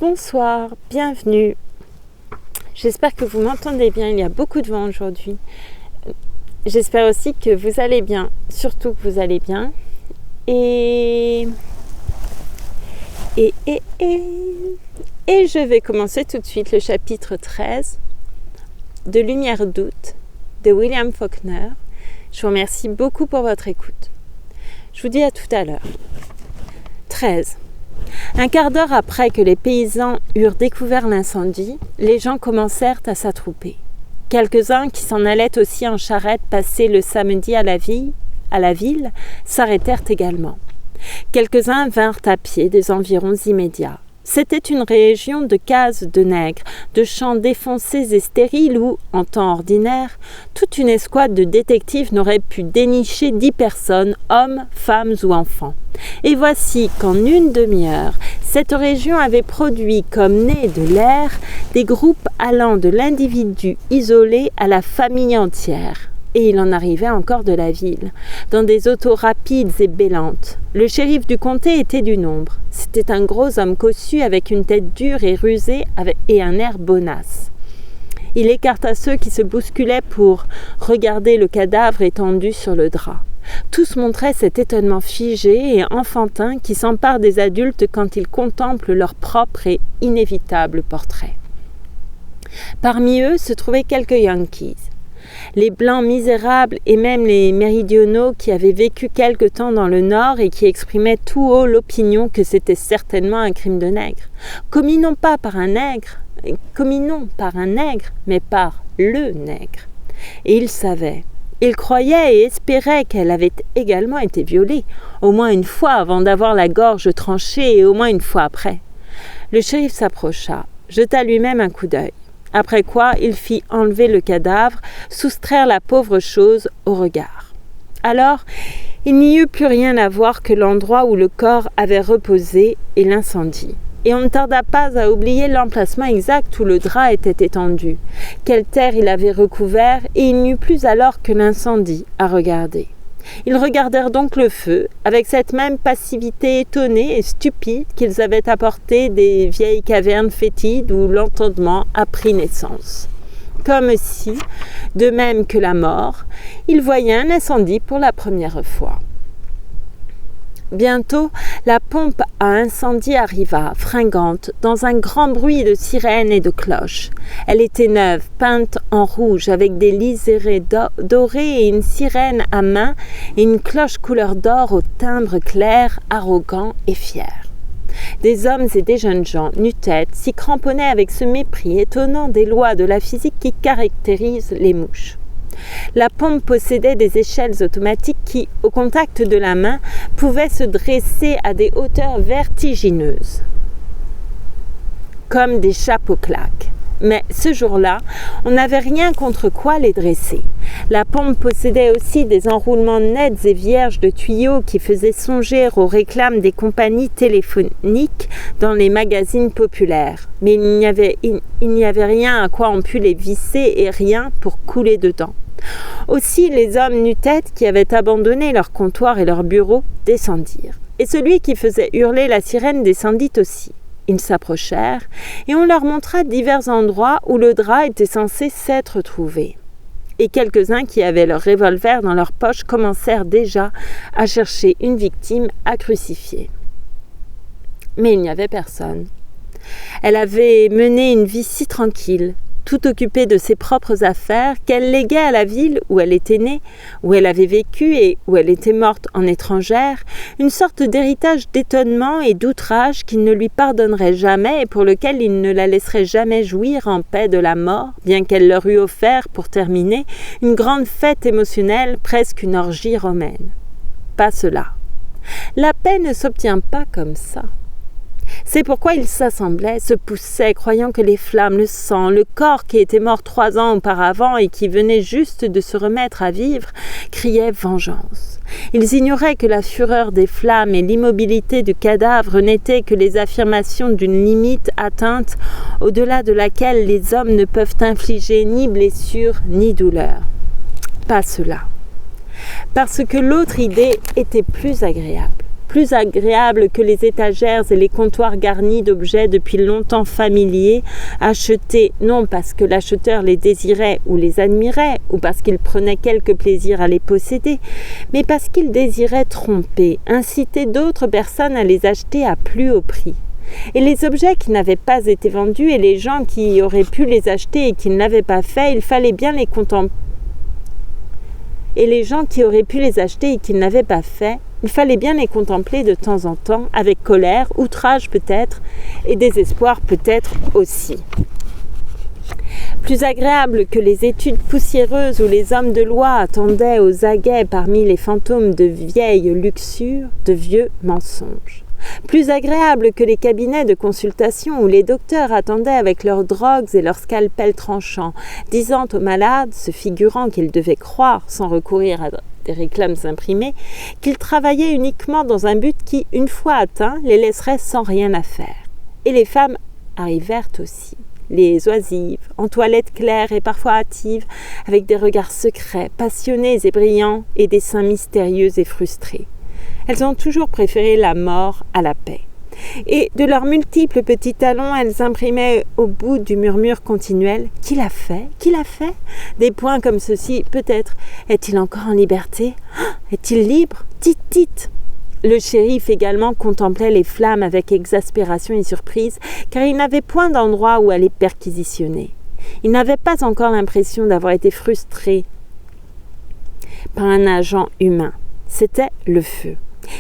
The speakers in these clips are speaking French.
Bonsoir, bienvenue. J'espère que vous m'entendez bien, il y a beaucoup de vent aujourd'hui. J'espère aussi que vous allez bien, surtout que vous allez bien. Et je vais commencer tout de suite le chapitre 13 de Lumière d'août de William Faulkner. Je vous remercie beaucoup pour votre écoute. Je vous dis à tout à l'heure. 13. Un quart d'heure après que les paysans eurent découvert l'incendie, les gens commencèrent à s'attrouper. Quelques-uns qui s'en allaient aussi en charrette passer le samedi à la ville, s'arrêtèrent également. Quelques-uns vinrent à pied des environs immédiats. C'était une région de cases de nègres, de champs défoncés et stériles où, en temps ordinaire, toute une escouade de détectives n'aurait pu dénicher 10 personnes, hommes, femmes ou enfants. Et voici qu'en une demi-heure, cette région avait produit comme né de l'air des groupes allant de l'individu isolé à la famille entière. Et il en arrivait encore de la ville, dans des autos rapides et bêlantes. Le shérif du comté était du nombre. C'était un gros homme cossu avec une tête dure et rusée et un air bonasse. Il écarta ceux qui se bousculaient pour regarder le cadavre étendu sur le drap. Tous montraient cet étonnement figé et enfantin qui s'empare des adultes quand ils contemplent leur propre et inévitable portrait. Parmi eux se trouvaient quelques Yankees. Les Blancs misérables et même les Méridionaux qui avaient vécu quelque temps dans le Nord et qui exprimaient tout haut l'opinion que c'était certainement un crime de nègre, commis non par un nègre, mais par le nègre. Et ils savaient. Ils croyaient et espéraient qu'elle avait également été violée, au moins une fois avant d'avoir la gorge tranchée et au moins une fois après. Le shérif s'approcha, jeta lui-même un coup d'œil. Après quoi, il fit enlever le cadavre, soustraire la pauvre chose au regard. Alors, il n'y eut plus rien à voir que l'endroit où le corps avait reposé et l'incendie. Et on ne tarda pas à oublier l'emplacement exact où le drap était étendu, quelle terre il avait recouvert, et il n'y eut plus alors que l'incendie à regarder. Ils regardèrent donc le feu, avec cette même passivité étonnée et stupide qu'ils avaient apportée des vieilles cavernes fétides où l'entendement a pris naissance. Comme si, de même que la mort, ils voyaient un incendie pour la première fois. Bientôt, la pompe à incendie arriva, fringante, dans un grand bruit de sirènes et de cloches. Elle était neuve, peinte en rouge, avec des liserés dorés et une sirène à main et une cloche couleur d'or au timbre clair, arrogant et fier. Des hommes et des jeunes gens, nu-tête, s'y cramponnaient avec ce mépris étonnant des lois de la physique qui caractérisent les mouches. La pompe possédait des échelles automatiques qui, au contact de la main, pouvaient se dresser à des hauteurs vertigineuses, comme des chapeaux claques. Mais ce jour-là, on n'avait rien contre quoi les dresser. La pompe possédait aussi des enroulements nets et vierges de tuyaux qui faisaient songer aux réclames des compagnies téléphoniques dans les magazines populaires. Mais il n'y avait rien à quoi on pût les visser et rien pour couler dedans. Aussi, les hommes nu-tête qui avaient abandonné leur comptoir et leur bureau descendirent. Et celui qui faisait hurler la sirène descendit aussi. Ils s'approchèrent et on leur montra divers endroits où le drap était censé s'être trouvé. Et quelques-uns qui avaient leur revolver dans leur poche commencèrent déjà à chercher une victime à crucifier. Mais il n'y avait personne. Elle avait mené une vie si tranquille, tout occupée de ses propres affaires, qu'elle léguait à la ville où elle était née, où elle avait vécu et où elle était morte en étrangère, une sorte d'héritage d'étonnement et d'outrage qu'il ne lui pardonnerait jamais et pour lequel il ne la laisserait jamais jouir en paix de la mort, bien qu'elle leur eût offert, pour terminer, une grande fête émotionnelle, presque une orgie romaine. Pas cela. La paix ne s'obtient pas comme ça. C'est pourquoi ils s'assemblaient, se poussaient, croyant que les flammes, le sang, le corps qui était mort 3 ans auparavant et qui venait juste de se remettre à vivre, criaient vengeance. Ils ignoraient que la fureur des flammes et l'immobilité du cadavre n'étaient que les affirmations d'une limite atteinte au-delà de laquelle les hommes ne peuvent infliger ni blessure ni douleur. Pas cela. Parce que l'autre idée était plus agréable. plus agréables que les étagères et les comptoirs garnis d'objets depuis longtemps familiers, achetés non parce que l'acheteur les désirait ou les admirait, ou parce qu'il prenait quelque plaisir à les posséder, mais parce qu'il désirait tromper, inciter d'autres personnes à les acheter à plus haut prix. Et les objets qui n'avaient pas été vendus et les gens qui auraient pu les acheter et qui ne l'avaient pas fait, il fallait bien les contempler. Et les gens qui auraient pu les acheter et qui ne l'avaient pas fait, il fallait bien les contempler de temps en temps, avec colère, outrage peut-être, et désespoir peut-être aussi. Plus agréable que les études poussiéreuses où les hommes de loi attendaient aux aguets parmi les fantômes de vieilles luxures, de vieux mensonges. Plus agréable que les cabinets de consultation où les docteurs attendaient avec leurs drogues et leurs scalpels tranchants, disant aux malades, se figurant qu'ils devaient croire, sans recourir à des réclames imprimées, qu'ils travaillaient uniquement dans un but qui, une fois atteint, les laisserait sans rien à faire. Et les femmes arrivèrent aussi. Les oisives, en toilette claire et parfois hâtive, avec des regards secrets, passionnés et brillants, et des seins mystérieux et frustrés. Elles ont toujours préféré la mort à la paix. Et de leurs multiples petits talons, elles imprimaient au bout du murmure continuel « Qui l'a fait ? Qui l'a fait ?» Des points comme ceci, peut-être « Est-il encore en liberté ? Est-il libre ? Dites, dites !» Le shérif également contemplait les flammes avec exaspération et surprise, car il n'avait point d'endroit où aller perquisitionner. Il n'avait pas encore l'impression d'avoir été frustré par un agent humain. C'était le feu.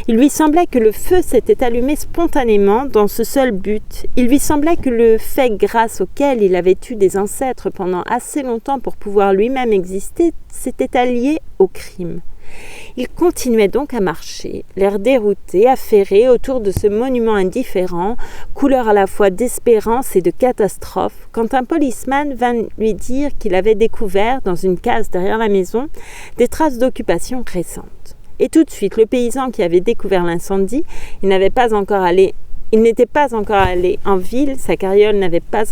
Il lui semblait que le feu s'était allumé spontanément dans ce seul but. Il lui semblait que le fait grâce auquel il avait eu des ancêtres pendant assez longtemps pour pouvoir lui-même exister s'était allié au crime. Il continuait donc à marcher, l'air dérouté, affairé autour de ce monument indifférent, couleur à la fois d'espérance et de catastrophe, quand un policeman vint lui dire qu'il avait découvert, dans une case derrière la maison, des traces d'occupation récentes. Et tout de suite, le paysan qui avait découvert l'incendie, il n'était pas encore allé en ville, sa carriole n'avait pas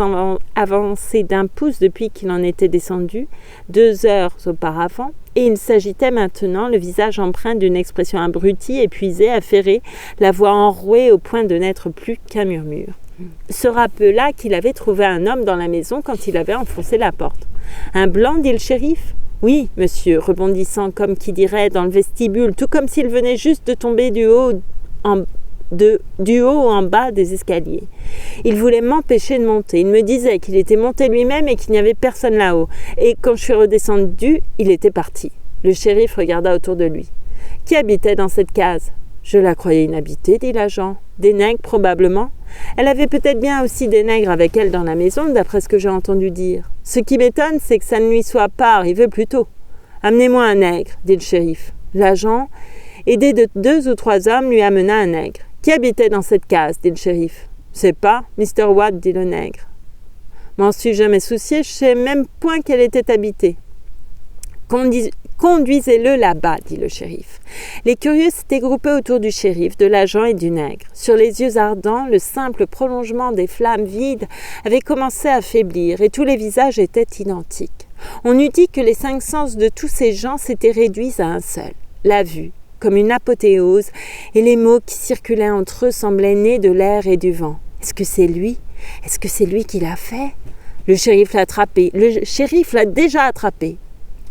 avancé d'un pouce depuis qu'il en était descendu, 2 heures auparavant, et il s'agitait maintenant, le visage empreint d'une expression abrutie, épuisée, affairée, la voix enrouée au point de n'être plus qu'un murmure. Se rappela qu'il avait trouvé un homme dans la maison quand il avait enfoncé la porte. « Un blanc ?» dit le shérif. « Oui, monsieur », rebondissant comme qui dirait dans le vestibule, tout comme s'il venait juste de tomber du haut en bas des escaliers. Il voulait m'empêcher de monter. Il me disait qu'il était monté lui-même et qu'il n'y avait personne là-haut. Et quand je suis redescendu, il était parti. Le shérif regarda autour de lui. « Qui habitait dans cette case ?»« Je la croyais inhabitée, dit l'agent. « Des nègres, probablement. Elle avait peut-être bien aussi des nègres avec elle dans la maison, d'après ce que j'ai entendu dire. Ce qui m'étonne, c'est que ça ne lui soit pas arrivé plus tôt. Amenez-moi un nègre, dit le shérif. L'agent, aidé de 2 ou 3 hommes, lui amena un nègre. Qui habitait dans cette case, dit le shérif. C'est pas, Mr. Watt, dit le nègre. M'en suis jamais soucié, je sais même point qu'elle était habitée. Conduisez-le là-bas, dit le shérif. Les curieux s'étaient groupés autour du shérif, de l'agent et du nègre. Sur les yeux ardents, le simple prolongement des flammes vides avait commencé à faiblir et tous les visages étaient identiques. On eût dit que les 5 sens de tous ces gens s'étaient réduits à un seul, la vue, comme une apothéose, et les mots qui circulaient entre eux semblaient nés de l'air et du vent. Est-ce que c'est lui ? Est-ce que c'est lui qui l'a fait ? Le shérif l'a attrapé. Le shérif l'a déjà attrapé.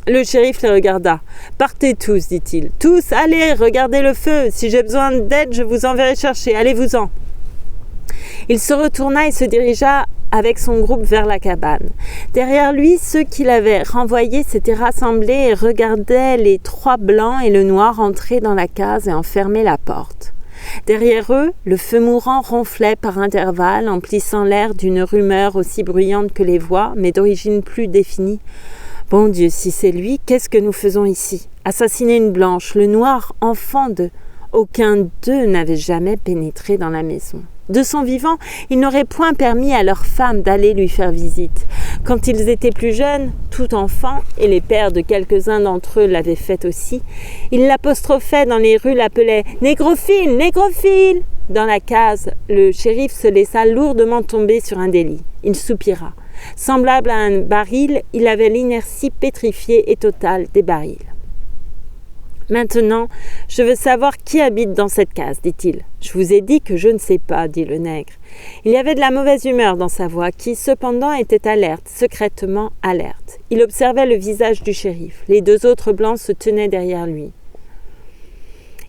Le shérif les regarda. « Partez tous, dit-il. Tous, allez, regardez le feu. Si j'ai besoin d'aide, je vous enverrai chercher. Allez-vous-en. » Il se retourna et se dirigea avec son groupe vers la cabane. Derrière lui, ceux qui l'avaient renvoyé s'étaient rassemblés et regardaient les 3 blancs et le noir entrer dans la case et enfermer la porte. Derrière eux, le feu mourant ronflait par intervalles, emplissant l'air d'une rumeur aussi bruyante que les voix, mais d'origine plus définie. Bon Dieu, si c'est lui, qu'est-ce que nous faisons ici ? Assassiner une blanche, le noir, enfant de... Aucun d'eux n'avait jamais pénétré dans la maison. De son vivant, il n'aurait point permis à leur femme d'aller lui faire visite. Quand ils étaient plus jeunes, tout enfants, et les pères de quelques-uns d'entre eux l'avaient fait aussi, ils l'apostrophaient dans les rues, l'appelaient « Négrophile, négrophile !» Dans la case, le shérif se laissa lourdement tomber sur un des lits. Il soupira. Semblable à un baril, il avait l'inertie pétrifiée et totale des barils. Maintenant, je veux savoir qui habite dans cette case, dit-il. Je vous ai dit que je ne sais pas, dit le nègre. Il y avait de la mauvaise humeur dans sa voix, qui cependant était alerte, secrètement alerte. Il observait le visage du shérif. Les 2 autres blancs se tenaient derrière lui.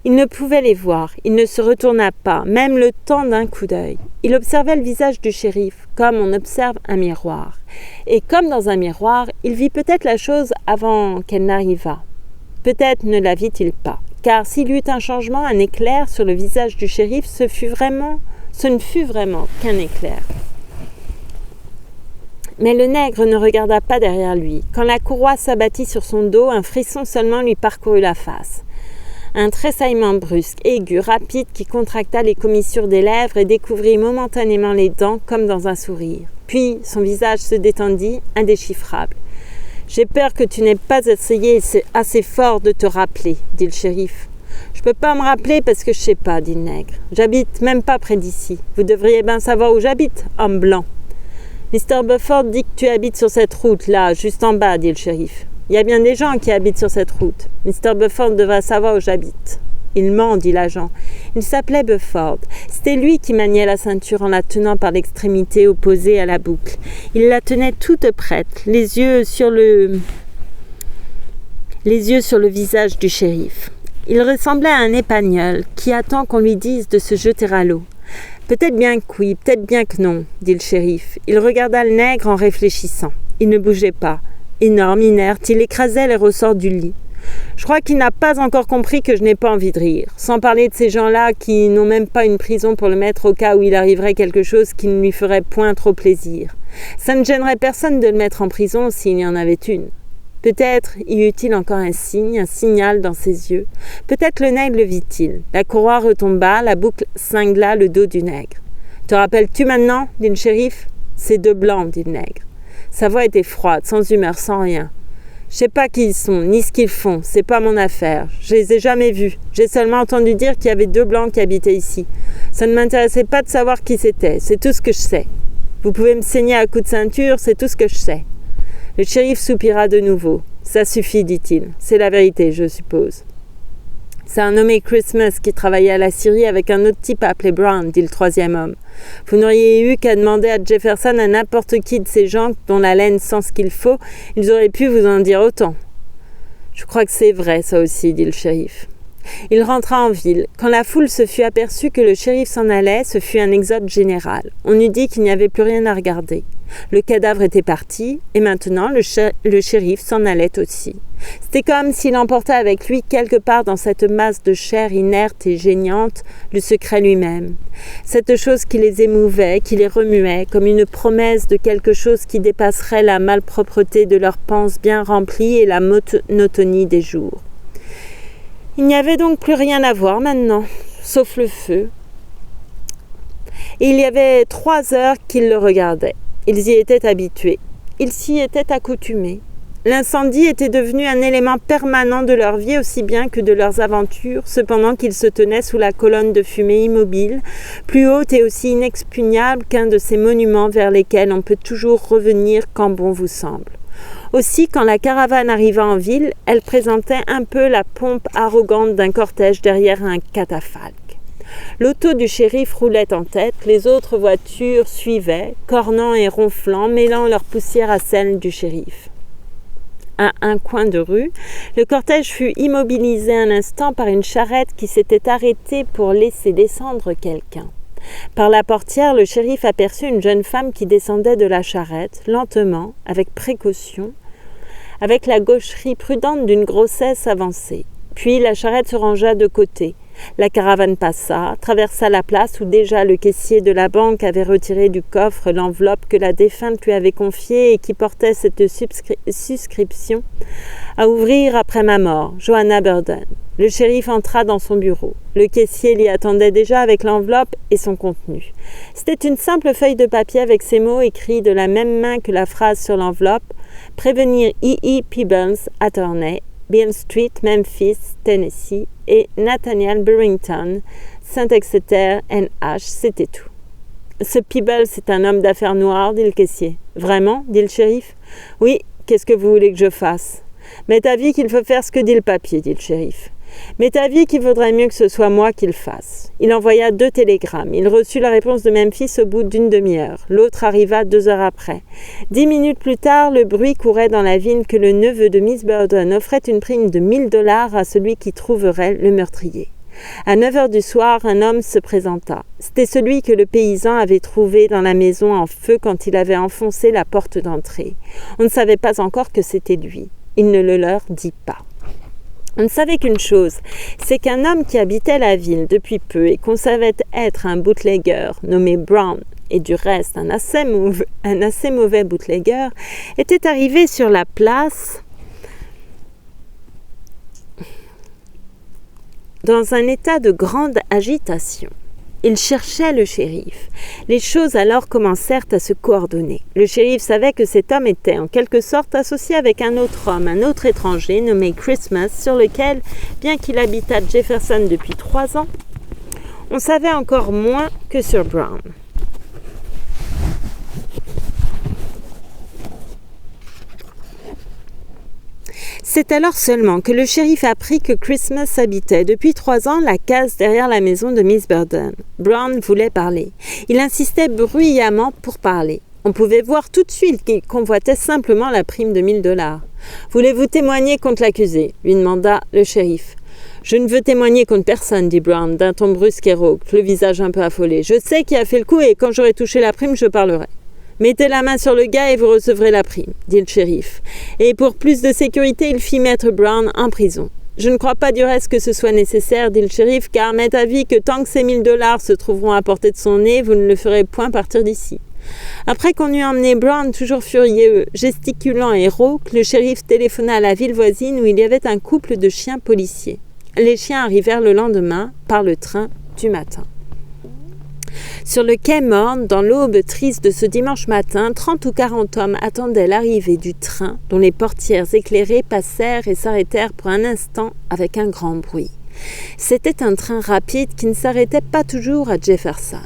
Il ne pouvait les voir, il ne se retourna pas, même le temps d'un coup d'œil. Il observait le visage du shérif, comme on observe un miroir. Et comme dans un miroir, il vit peut-être la chose avant qu'elle n'arrivât. Peut-être ne la vit-il pas, car s'il y eut un changement, un éclair sur le visage du shérif, ce ne fut vraiment qu'un éclair. Mais le nègre ne regarda pas derrière lui. Quand la courroie s'abattit sur son dos, un frisson seulement lui parcourut la face. Un tressaillement brusque, aigu, rapide, qui contracta les commissures des lèvres et découvrit momentanément les dents comme dans un sourire. Puis son visage se détendit, indéchiffrable. « J'ai peur que tu n'aies pas essayé assez fort de te rappeler, dit le shérif. « Je peux pas me rappeler parce que je sais pas, dit le nègre. J'habite même pas près d'ici. Vous devriez bien savoir où j'habite, homme blanc. Mr. Bufford dit que tu habites sur cette route, là, juste en bas, dit le shérif. Il y a bien des gens qui habitent sur cette route. Mr. Bufford devrait savoir où j'habite. Il ment, dit l'agent. Il s'appelait Bufford. C'était lui qui maniait la ceinture en la tenant par l'extrémité opposée à la boucle. Il la tenait toute prête, les yeux sur le visage du shérif. Il ressemblait à un épagnol qui attend qu'on lui dise de se jeter à l'eau. Peut-être bien que oui, peut-être bien que non, dit le shérif. Il regarda le nègre en réfléchissant. Il ne bougeait pas. Énorme, inerte, il écrasait les ressorts du lit. Je crois qu'il n'a pas encore compris que je n'ai pas envie de rire. Sans parler de ces gens-là qui n'ont même pas une prison pour le mettre au cas où il arriverait quelque chose qui ne lui ferait point trop plaisir. Ça ne gênerait personne de le mettre en prison s'il y en avait une. Peut-être y eut-il encore un signe, un signal dans ses yeux. Peut-être le nègre le vit-il. La courroie retomba, la boucle cingla le dos du nègre. « Te rappelles-tu maintenant ?» dit le shérif. « C'est 2 blancs, dit le nègre. Sa voix était froide, sans humeur, sans rien. « Je sais pas qui ils sont, ni ce qu'ils font, c'est pas mon affaire. Je les ai jamais vus. J'ai seulement entendu dire qu'il y avait 2 blancs qui habitaient ici. Ça ne m'intéressait pas de savoir qui c'était, c'est tout ce que je sais. Vous pouvez me saigner à coups de ceinture, c'est tout ce que je sais. » Le shérif soupira de nouveau. « Ça suffit, dit-il. C'est la vérité, je suppose. » « C'est un nommé Christmas qui travaillait à la Syrie avec un autre type appelé Brown, dit le 3e homme. Vous n'auriez eu qu'à demander à Jefferson à n'importe qui de ces gens dont la laine sent ce qu'il faut, ils auraient pu vous en dire autant. »« Je crois que c'est vrai, ça aussi, dit le shérif. » Il rentra en ville. Quand la foule se fut aperçue que le shérif s'en allait, ce fut un exode général. On eût dit qu'il n'y avait plus rien à regarder. Le cadavre était parti, et maintenant le shérif s'en allait aussi. C'était comme s'il emportait avec lui quelque part dans cette masse de chair inerte et geignante le secret lui-même. Cette chose qui les émouvait, qui les remuait, comme une promesse de quelque chose qui dépasserait la malpropreté de leurs panses bien remplies et la monotonie des jours. Il n'y avait donc plus rien à voir maintenant, sauf le feu. Et il y avait 3 heures qu'ils le regardaient. Ils y étaient habitués. Ils s'y étaient accoutumés. L'incendie était devenu un élément permanent de leur vie aussi bien que de leurs aventures, cependant qu'ils se tenaient sous la colonne de fumée immobile, plus haute et aussi inexpugnable qu'un de ces monuments vers lesquels on peut toujours revenir quand bon vous semble. Aussi, quand la caravane arriva en ville, elle présentait un peu la pompe arrogante d'un cortège derrière un catafalque. L'auto du shérif roulait en tête, les autres voitures suivaient, cornant et ronflant, mêlant leur poussière à celle du shérif. À un coin de rue, le cortège fut immobilisé un instant par une charrette qui s'était arrêtée pour laisser descendre quelqu'un. Par la portière, le shérif aperçut une jeune femme qui descendait de la charrette, lentement, avec précaution, avec la gaucherie prudente d'une grossesse avancée. Puis la charrette se rangea de côté. La caravane passa, traversa la place où déjà le caissier de la banque avait retiré du coffre l'enveloppe que la défunte lui avait confiée et qui portait cette suscription à ouvrir après ma mort, Joanna Burden. Le shérif entra dans son bureau. Le caissier l'y attendait déjà avec l'enveloppe et son contenu. C'était une simple feuille de papier avec ces mots écrits de la même main que la phrase sur l'enveloppe « Prévenir E.E. Peebles, attorney, Beale Street, Memphis, Tennessee, et Nathaniel Burrington, Saint-Exeter, NH, c'était tout. « Ce Peebles est un homme d'affaires noir, dit le caissier. « Vraiment ?» dit le shérif. « Oui, qu'est-ce que vous voulez que je fasse ?»« M'est avis qu'il faut faire ce que dit le papier, dit le shérif. m'est avis qu'il vaudrait mieux que ce soit moi qui le fasse. Il envoya 2 télégrammes. Il reçut la réponse de Memphis au bout d'une demi-heure. L'autre arriva 2 heures après. 10 minutes plus tard, le bruit courait dans la ville que le neveu de Miss Burden offrait une prime de $1000 à celui qui trouverait le meurtrier. À 9 heures du soir, un homme se présenta. C'était celui que le paysan avait trouvé dans la maison en feu quand il avait enfoncé la porte d'entrée. On ne savait pas encore que c'était lui. Il ne le leur dit pas. On ne savait qu'une chose, c'est qu'un homme qui habitait la ville depuis peu et qu'on savait être un bootlegger nommé Brown, et du reste un assez mauvais bootlegger, était arrivé sur la place dans un état de grande agitation. Il cherchait le shérif. Les choses alors commencèrent à se coordonner. Le shérif savait que cet homme était en quelque sorte associé avec un autre homme, un autre étranger nommé Christmas, sur lequel, bien qu'il habitât Jefferson depuis 3 ans, on savait encore moins que sur Brown. C'est alors seulement que le shérif apprit que Christmas habitait depuis 3 ans la case derrière la maison de Miss Burden. Brown voulait parler. Il insistait bruyamment pour parler. On pouvait voir tout de suite qu'il convoitait simplement la prime de $1000. « Voulez-vous témoigner contre l'accusé ?» lui demanda le shérif. « Je ne veux témoigner contre personne, » dit Brown, d'un ton brusque et rauque, le visage un peu affolé. « Je sais qui a fait le coup et quand j'aurai touché la prime, je parlerai. » « Mettez la main sur le gars et vous recevrez la prime, » dit le shérif. Et pour plus de sécurité, il fit mettre Brown en prison. « Je ne crois pas du reste que ce soit nécessaire, » dit le shérif, « car m'est avis que tant que ces $1000 se trouveront à portée de son nez, vous ne le ferez point partir d'ici. » Après qu'on eut emmené Brown, toujours furieux, gesticulant et rauque, le shérif téléphona à la ville voisine où il y avait un couple de chiens policiers. Les chiens arrivèrent le lendemain par le train du matin. Sur le quai morne, dans l'aube triste de ce dimanche matin, 30 ou 40 hommes attendaient l'arrivée du train dont les portières éclairées passèrent et s'arrêtèrent pour un instant avec un grand bruit. C'était un train rapide qui ne s'arrêtait pas toujours à Jefferson.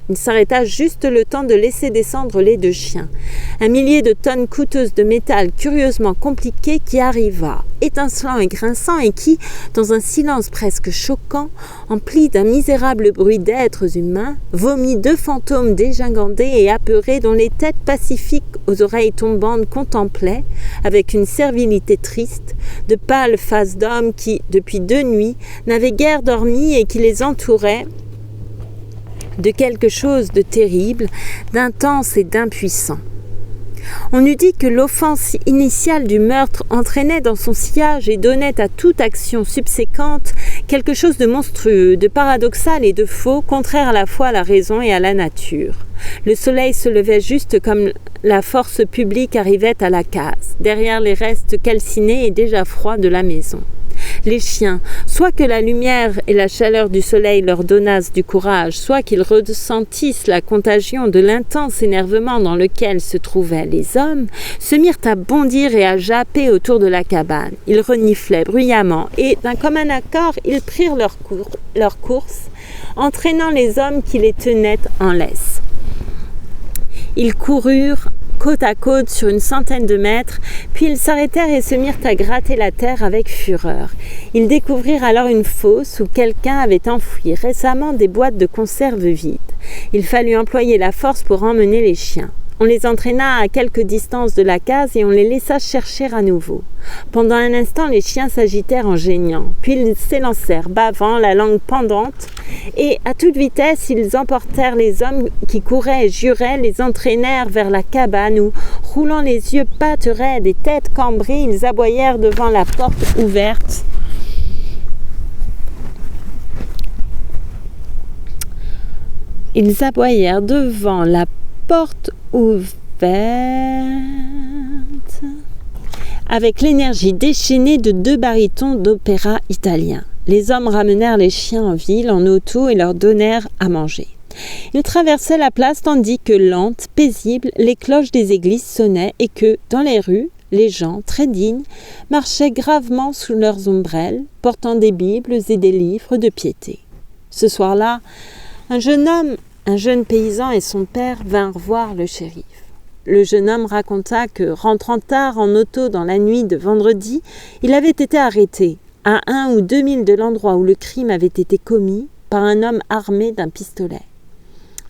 Il s'arrêta juste le temps de laisser descendre les 2 chiens. Un millier de tonnes coûteuses de métal curieusement compliqué qui arriva, étincelant et grinçant, et qui, dans un silence presque choquant, empli d'un misérable bruit d'êtres humains, vomit 2 fantômes dégingandés et apeurés dont les têtes pacifiques aux oreilles tombantes contemplaient, avec une servilité triste, de pâles faces d'hommes qui, depuis 2 nuits, n'avaient guère dormi et qui les entouraient de quelque chose de terrible, d'intense et d'impuissant. On eût dit que l'offense initiale du meurtre entraînait dans son sillage et donnait à toute action subséquente quelque chose de monstrueux, de paradoxal et de faux, contraire à la fois à la raison et à la nature. Le soleil se levait juste comme la force publique arrivait à la case, derrière les restes calcinés et déjà froids de la maison. Les chiens, soit que la lumière et la chaleur du soleil leur donnassent du courage, soit qu'ils ressentissent la contagion de l'intense énervement dans lequel se trouvaient les hommes, se mirent à bondir et à japper autour de la cabane. Ils reniflaient bruyamment et, d'un commun accord, ils prirent leur course, entraînant les hommes qui les tenaient en laisse. Ils coururent côte à côte sur une centaine de mètres, puis ils s'arrêtèrent et se mirent à gratter la terre avec fureur. Ils découvrirent alors une fosse où quelqu'un avait enfoui récemment des boîtes de conserve vides. Il fallut employer la force pour emmener les chiens. On les entraîna à quelque distance de la case et on les laissa chercher à nouveau. Pendant un instant, les chiens s'agitèrent en geignant, puis ils s'élancèrent, bavant, la langue pendante, et à toute vitesse, ils emportèrent les hommes qui couraient et juraient, les entraînèrent vers la cabane où, roulant les yeux pattes raides et têtes cambrées, ils aboyèrent devant la porte ouverte. Ils aboyèrent devant la porte ouverte avec l'énergie déchaînée de 2 barytons d'opéra italien. Les hommes ramenèrent les chiens en ville en auto et leur donnèrent à manger. Ils traversaient la place tandis que, lentes, paisibles, les cloches des églises sonnaient et que, dans les rues, les gens, très dignes, marchaient gravement sous leurs ombrelles, portant des bibles et des livres de piété. Ce soir-là, un jeune paysan et son père vinrent voir le shérif. Le jeune homme raconta que, rentrant tard en auto dans la nuit de vendredi, il avait été arrêté à 1 ou 2 milles de l'endroit où le crime avait été commis, par un homme armé d'un pistolet.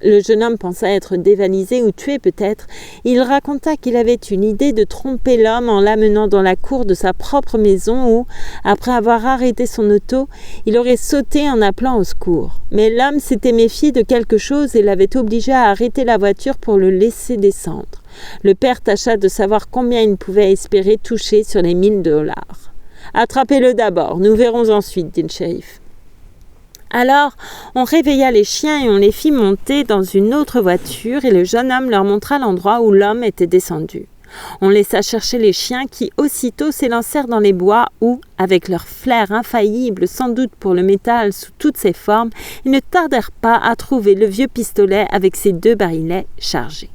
Le jeune homme pensa être dévalisé ou tué peut-être. Il raconta qu'il avait eu l'idée de tromper l'homme en l'amenant dans la cour de sa propre maison où, après avoir arrêté son auto, il aurait sauté en appelant au secours. Mais l'homme s'était méfié de quelque chose et l'avait obligé à arrêter la voiture pour le laisser descendre. Le père tâcha de savoir combien il pouvait espérer toucher sur les $1000. « Attrapez-le d'abord, nous verrons ensuite, dit le shérif. Alors, on réveilla les chiens et on les fit monter dans une autre voiture et le jeune homme leur montra l'endroit où l'homme était descendu. On laissa chercher les chiens qui aussitôt s'élancèrent dans les bois où, avec leur flair infaillible sans doute pour le métal sous toutes ses formes, ils ne tardèrent pas à trouver le vieux pistolet avec ses 2 barilets chargés.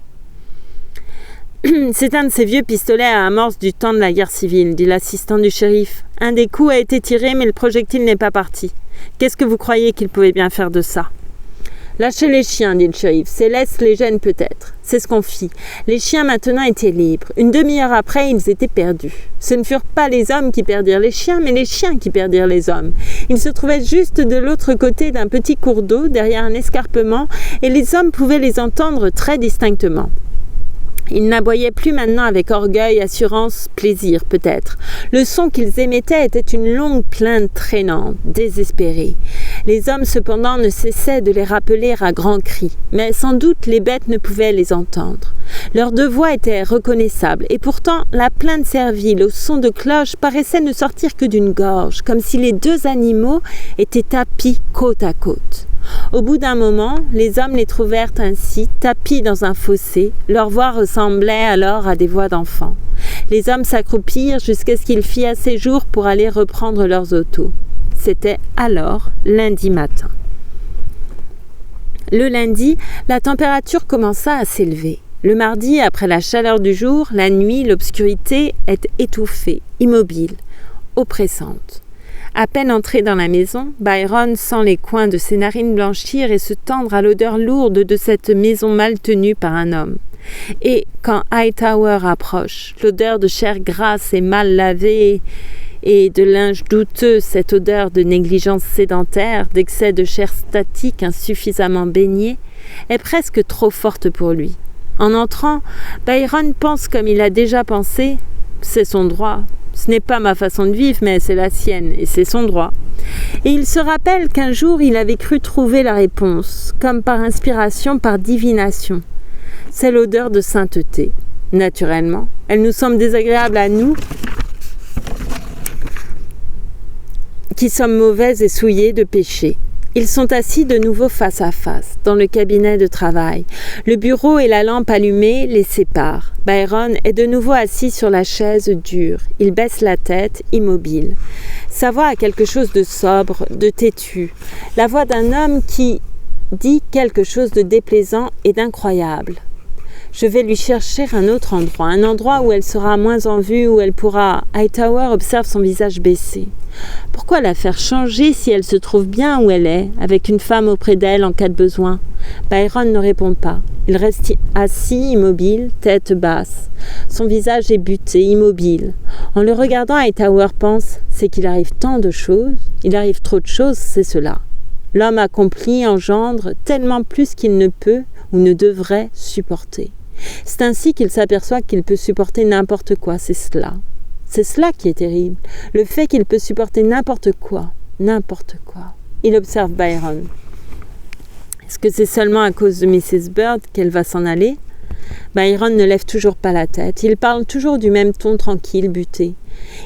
« C'est un de ces vieux pistolets à amorce du temps de la guerre civile, dit l'assistant du shérif. Un des coups a été tiré, mais le projectile n'est pas parti. Qu'est-ce que vous croyez qu'il pouvait bien faire de ça ?»« Lâchez les chiens, dit le shérif. Ces laisses les gênent peut-être. » C'est ce qu'on fit. Les chiens maintenant étaient libres. Une demi-heure après, ils étaient perdus. Ce ne furent pas les hommes qui perdirent les chiens, mais les chiens qui perdirent les hommes. Ils se trouvaient juste de l'autre côté d'un petit cours d'eau, derrière un escarpement, et les hommes pouvaient les entendre très distinctement. Ils n'aboyaient plus maintenant avec orgueil, assurance, plaisir peut-être. Le son qu'ils émettaient était une longue plainte traînante, désespérée. Les hommes cependant ne cessaient de les rappeler à grands cris, mais sans doute les bêtes ne pouvaient les entendre. Leurs 2 voix étaient reconnaissables, et pourtant la plainte servile au son de cloche paraissait ne sortir que d'une gorge, comme si les 2 animaux étaient tapis côte à côte. Au bout d'un moment, les hommes les trouvèrent ainsi, tapis dans un fossé. Leurs voix ressemblaient alors à des voix d'enfants. Les hommes s'accroupirent jusqu'à ce qu'il fît assez jour pour aller reprendre leurs autos. C'était alors lundi matin. Le lundi, la température commença à s'élever. Le mardi, après la chaleur du jour, la nuit, l'obscurité est étouffée, immobile, oppressante. À peine entré dans la maison, Byron sent les coins de ses narines blanchir et se tendre à l'odeur lourde de cette maison mal tenue par un homme. Et quand Hightower approche, l'odeur de chair grasse et mal lavée et de linge douteux, cette odeur de négligence sédentaire, d'excès de chair statique insuffisamment baignée, est presque trop forte pour lui. En entrant, Byron pense comme il a déjà pensé, c'est son droit. Ce n'est pas ma façon de vivre, mais c'est la sienne, et c'est son droit. Et il se rappelle qu'un jour, il avait cru trouver la réponse, comme par inspiration, par divination. C'est l'odeur de sainteté. Naturellement, elle nous semble désagréable à nous, qui sommes mauvais et souillés de péché. Ils sont assis de nouveau face à face, dans le cabinet de travail. Le bureau et la lampe allumée les séparent. Byron est de nouveau assis sur la chaise dure. Il baisse la tête, immobile. Sa voix a quelque chose de sobre, de têtu. La voix d'un homme qui dit quelque chose de déplaisant et d'incroyable. Je vais lui chercher un autre endroit, un endroit où elle sera moins en vue, où elle pourra... Hightower observe son visage baissé. Pourquoi la faire changer si elle se trouve bien où elle est, avec une femme auprès d'elle en cas de besoin? Byron ne répond pas. Il reste assis, immobile, tête basse. Son visage est buté, immobile. En le regardant, Hightower pense, c'est qu'il arrive tant de choses. Il arrive trop de choses, c'est cela. L'homme accompli engendre tellement plus qu'il ne peut ou ne devrait supporter. C'est ainsi qu'il s'aperçoit qu'il peut supporter n'importe quoi, c'est cela. C'est cela qui est terrible, le fait qu'il peut supporter n'importe quoi, n'importe quoi. Il observe Byron. Est-ce que c'est seulement à cause de Mrs. Bird qu'elle va s'en aller? Byron ne lève toujours pas la tête, il parle toujours du même ton tranquille, buté.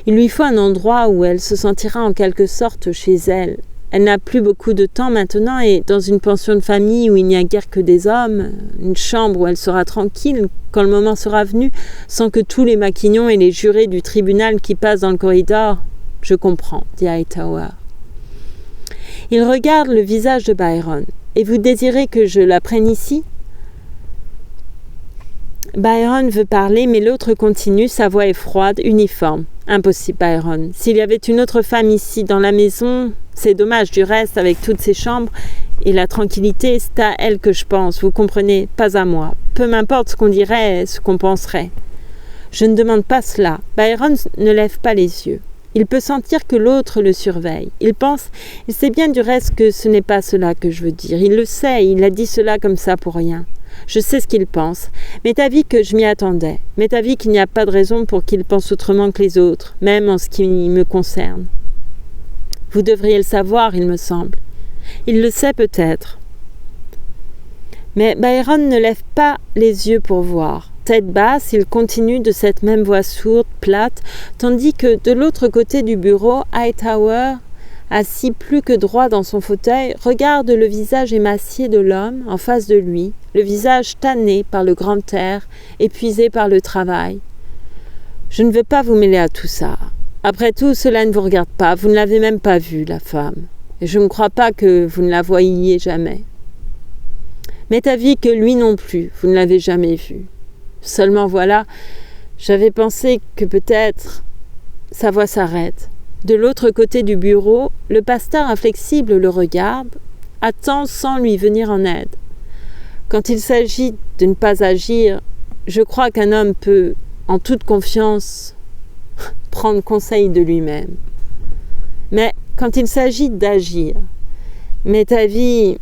Il lui faut un endroit où elle se sentira en quelque sorte chez elle. Elle n'a plus beaucoup de temps maintenant et dans une pension de famille où il n'y a guère que des hommes, une chambre où elle sera tranquille quand le moment sera venu, sans que tous les maquignons et les jurés du tribunal qui passent dans le corridor. Je comprends, dit Hightower. Il regarde le visage de Byron. Et vous désirez que je la prenne ici? Byron veut parler, mais l'autre continue, sa voix est froide, uniforme. Impossible, Byron. S'il y avait une autre femme ici dans la maison, c'est dommage du reste avec toutes ces chambres. Et la tranquillité, c'est à elle que je pense, vous comprenez, pas à moi. Peu m'importe ce qu'on dirait, ce qu'on penserait. Je ne demande pas cela. Byron ne lève pas les yeux. Il peut sentir que l'autre le surveille. Il sait bien du reste que ce n'est pas cela que je veux dire. Il le sait, il a dit cela comme ça pour rien. Je sais ce qu'il pense. M'est avis que je m'y attendais. M'est avis qu'il n'y a pas de raison pour qu'il pense autrement que les autres, même en ce qui me concerne. Vous devriez le savoir, il me semble. Il le sait peut-être. Mais Byron ne lève pas les yeux pour voir. Tête basse, il continue de cette même voix sourde, plate, tandis que de l'autre côté du bureau, Hightower, assis plus que droit dans son fauteuil, regarde le visage émacié de l'homme en face de lui, le visage tanné par le grand air, épuisé par le travail. Je ne veux pas vous mêler à tout ça. Après tout, cela ne vous regarde pas, vous ne l'avez même pas vue, la femme. Et je ne crois pas que vous ne la voyiez jamais. M'est avis que lui non plus, vous ne l'avez jamais vue. Seulement voilà, j'avais pensé que peut-être sa voix s'arrête. De l'autre côté du bureau, le pasteur inflexible le regarde, attend sans lui venir en aide. Quand il s'agit de ne pas agir, je crois qu'un homme peut, en toute confiance, prendre conseil de lui-même. Mais quand il s'agit d'agir, m'est avis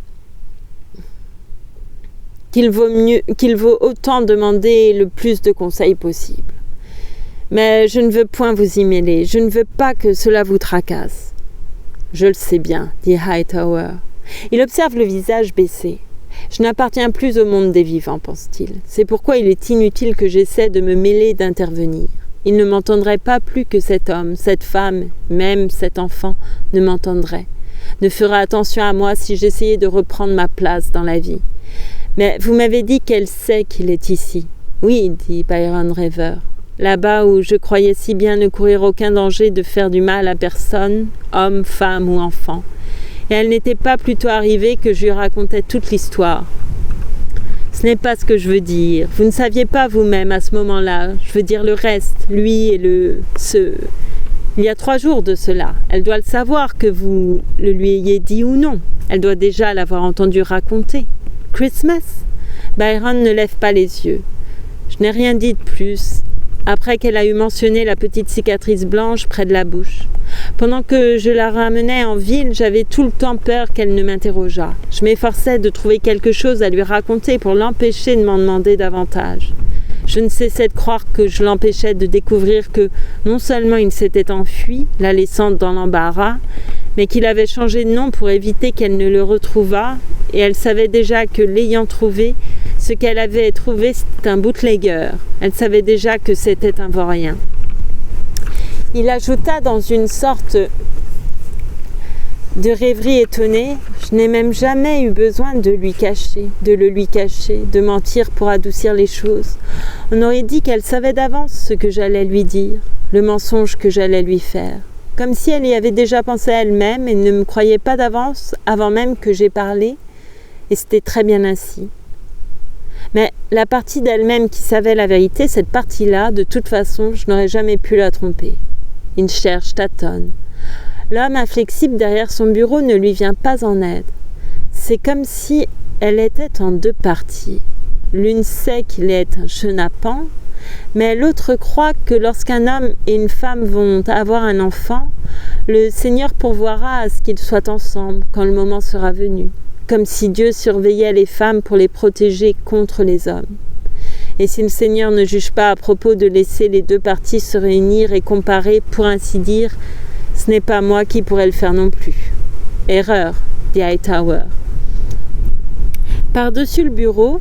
qu'il vaut autant demander le plus de conseils possible. Mais je ne veux point vous y mêler, je ne veux pas que cela vous tracasse. Je le sais bien, dit Hightower. Il observe le visage baissé. Je n'appartiens plus au monde des vivants, pense-t-il. C'est pourquoi il est inutile que j'essaie de me mêler d'intervenir. Il ne m'entendrait pas plus que cet homme, cette femme, même cet enfant ne m'entendrait. Ne ferait attention à moi si j'essayais de reprendre ma place dans la vie. Mais vous m'avez dit qu'elle sait qu'il est ici. Oui, dit Byron rêveur. Là-bas où je croyais si bien ne courir aucun danger de faire du mal à personne, homme, femme ou enfant. Et elle n'était pas plutôt arrivée que je lui racontais toute l'histoire. Ce n'est pas ce que je veux dire. Vous ne saviez pas vous-même à ce moment-là. Je veux dire le reste, lui et Il y a 3 jours de cela. Elle doit le savoir que vous le lui ayez dit ou non. Elle doit déjà l'avoir entendu raconter. Christmas? Byron ne lève pas les yeux. Je n'ai rien dit de plus, après qu'elle a eu mentionné la petite cicatrice blanche près de la bouche. Pendant que je la ramenais en ville, j'avais tout le temps peur qu'elle ne m'interrogeât. Je m'efforçais de trouver quelque chose à lui raconter pour l'empêcher de m'en demander davantage. Je ne cessais de croire que je l'empêchais de découvrir que non seulement il s'était enfui, la laissant dans l'embarras, mais qu'il avait changé de nom pour éviter qu'elle ne le retrouvât, et elle savait déjà que l'ayant trouvé, ce qu'elle avait trouvé, c'était un bootlegger. Elle savait déjà que c'était un vaurien. Il ajouta dans une sorte de rêverie étonnée, « Je n'ai même jamais eu besoin de le lui cacher, de mentir pour adoucir les choses. On aurait dit qu'elle savait d'avance ce que j'allais lui dire, le mensonge que j'allais lui faire. Comme si elle y avait déjà pensé à elle-même et ne me croyait pas d'avance avant même que j'aie parlé, et c'était très bien ainsi. Mais la partie d'elle-même qui savait la vérité, cette partie-là, de toute façon, je n'aurais jamais pu la tromper. Il cherche, tâtonne. L'homme inflexible derrière son bureau ne lui vient pas en aide. C'est comme si elle était en 2 parties. L'une sait qu'il est un chenapan, mais l'autre croit que lorsqu'un homme et une femme vont avoir un enfant, le Seigneur pourvoira à ce qu'ils soient ensemble quand le moment sera venu, comme si Dieu surveillait les femmes pour les protéger contre les hommes. Et si le Seigneur ne juge pas à propos de laisser les 2 parties se réunir et comparer, pour ainsi dire, ce n'est pas moi qui pourrais le faire non plus. Erreur, dit Hightower. Par-dessus le bureau,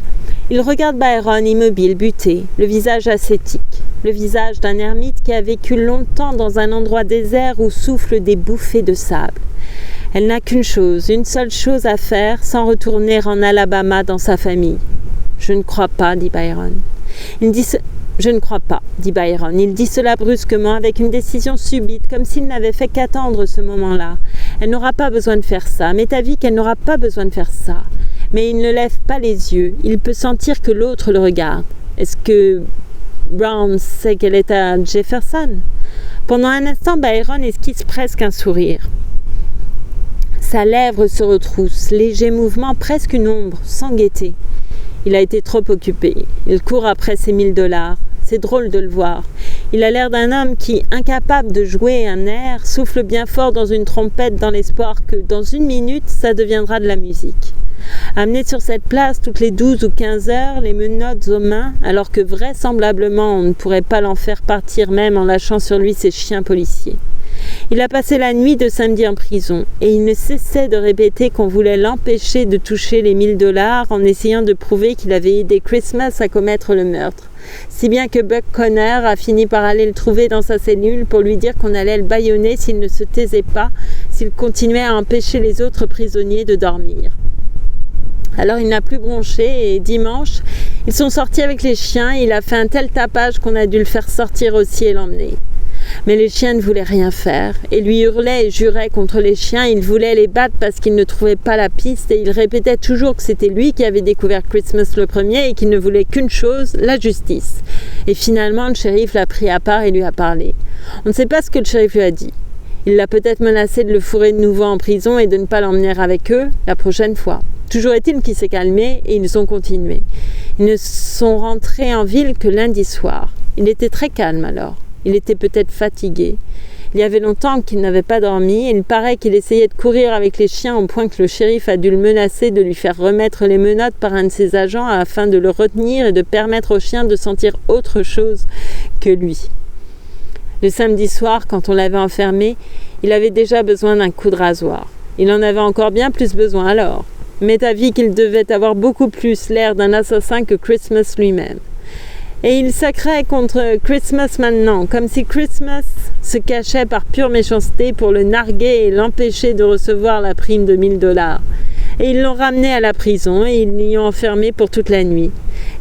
il regarde Byron immobile, buté, le visage ascétique, le visage d'un ermite qui a vécu longtemps dans un endroit désert où soufflent des bouffées de sable. Elle n'a qu'une seule chose à faire sans retourner en Alabama dans sa famille. Je ne crois pas, dit Byron. Je ne crois pas, dit Byron. Il dit cela brusquement, avec une décision subite, comme s'il n'avait fait qu'attendre ce moment-là. Elle n'aura pas besoin de faire ça. M'est avis qu'elle n'aura pas besoin de faire ça. Mais il ne lève pas les yeux. Il peut sentir que l'autre le regarde. Est-ce que Brown sait qu'elle est à Jefferson? Pendant un instant, Byron esquisse presque un sourire. Sa lèvre se retrousse, léger mouvement, presque une ombre, sans gaieté. Il a été trop occupé. Il court après ses $1000. C'est drôle de le voir. Il a l'air d'un homme qui, incapable de jouer un air, souffle bien fort dans une trompette dans l'espoir que, dans 1 minute, ça deviendra de la musique. Amené sur cette place toutes les 12 ou 15 heures, les menottes aux mains, alors que vraisemblablement on ne pourrait pas l'en faire partir même en lâchant sur lui ses chiens policiers. Il a passé la nuit de samedi en prison et il ne cessait de répéter qu'on voulait l'empêcher de toucher les $1000 en essayant de prouver qu'il avait aidé Christmas à commettre le meurtre. Si bien que Buck Conner a fini par aller le trouver dans sa cellule pour lui dire qu'on allait le bâillonner s'il ne se taisait pas, s'il continuait à empêcher les autres prisonniers de dormir. Alors il n'a plus bronché et dimanche, ils sont sortis avec les chiens et il a fait un tel tapage qu'on a dû le faire sortir aussi et l'emmener. Mais les chiens ne voulaient rien faire et lui hurlaient et juraient contre les chiens. Il voulait les battre parce qu'il ne trouvait pas la piste et il répétait toujours que c'était lui qui avait découvert Christmas le premier et qu'il ne voulait qu'une chose, la justice. Et finalement, le shérif l'a pris à part et lui a parlé. On ne sait pas ce que le shérif lui a dit. Il l'a peut-être menacé de le fourrer de nouveau en prison et de ne pas l'emmener avec eux la prochaine fois. Toujours est-il qu'il s'est calmé et ils ont continué. Ils ne sont rentrés en ville que lundi soir. Il était très calme alors. Il était peut-être fatigué. Il y avait longtemps qu'il n'avait pas dormi et il paraît qu'il essayait de courir avec les chiens au point que le shérif a dû le menacer de lui faire remettre les menottes par un de ses agents afin de le retenir et de permettre au chien de sentir autre chose que lui. Le samedi soir, quand on l'avait enfermé, il avait déjà besoin d'un coup de rasoir. Il en avait encore bien plus besoin alors. M'est avis qu'il devait avoir beaucoup plus l'air d'un assassin que Christmas lui-même. Et il sacrait contre Christmas maintenant, comme si Christmas se cachait par pure méchanceté pour le narguer et l'empêcher de recevoir la prime de $1000. Et ils l'ont ramené à la prison et ils l'y ont enfermé pour toute la nuit.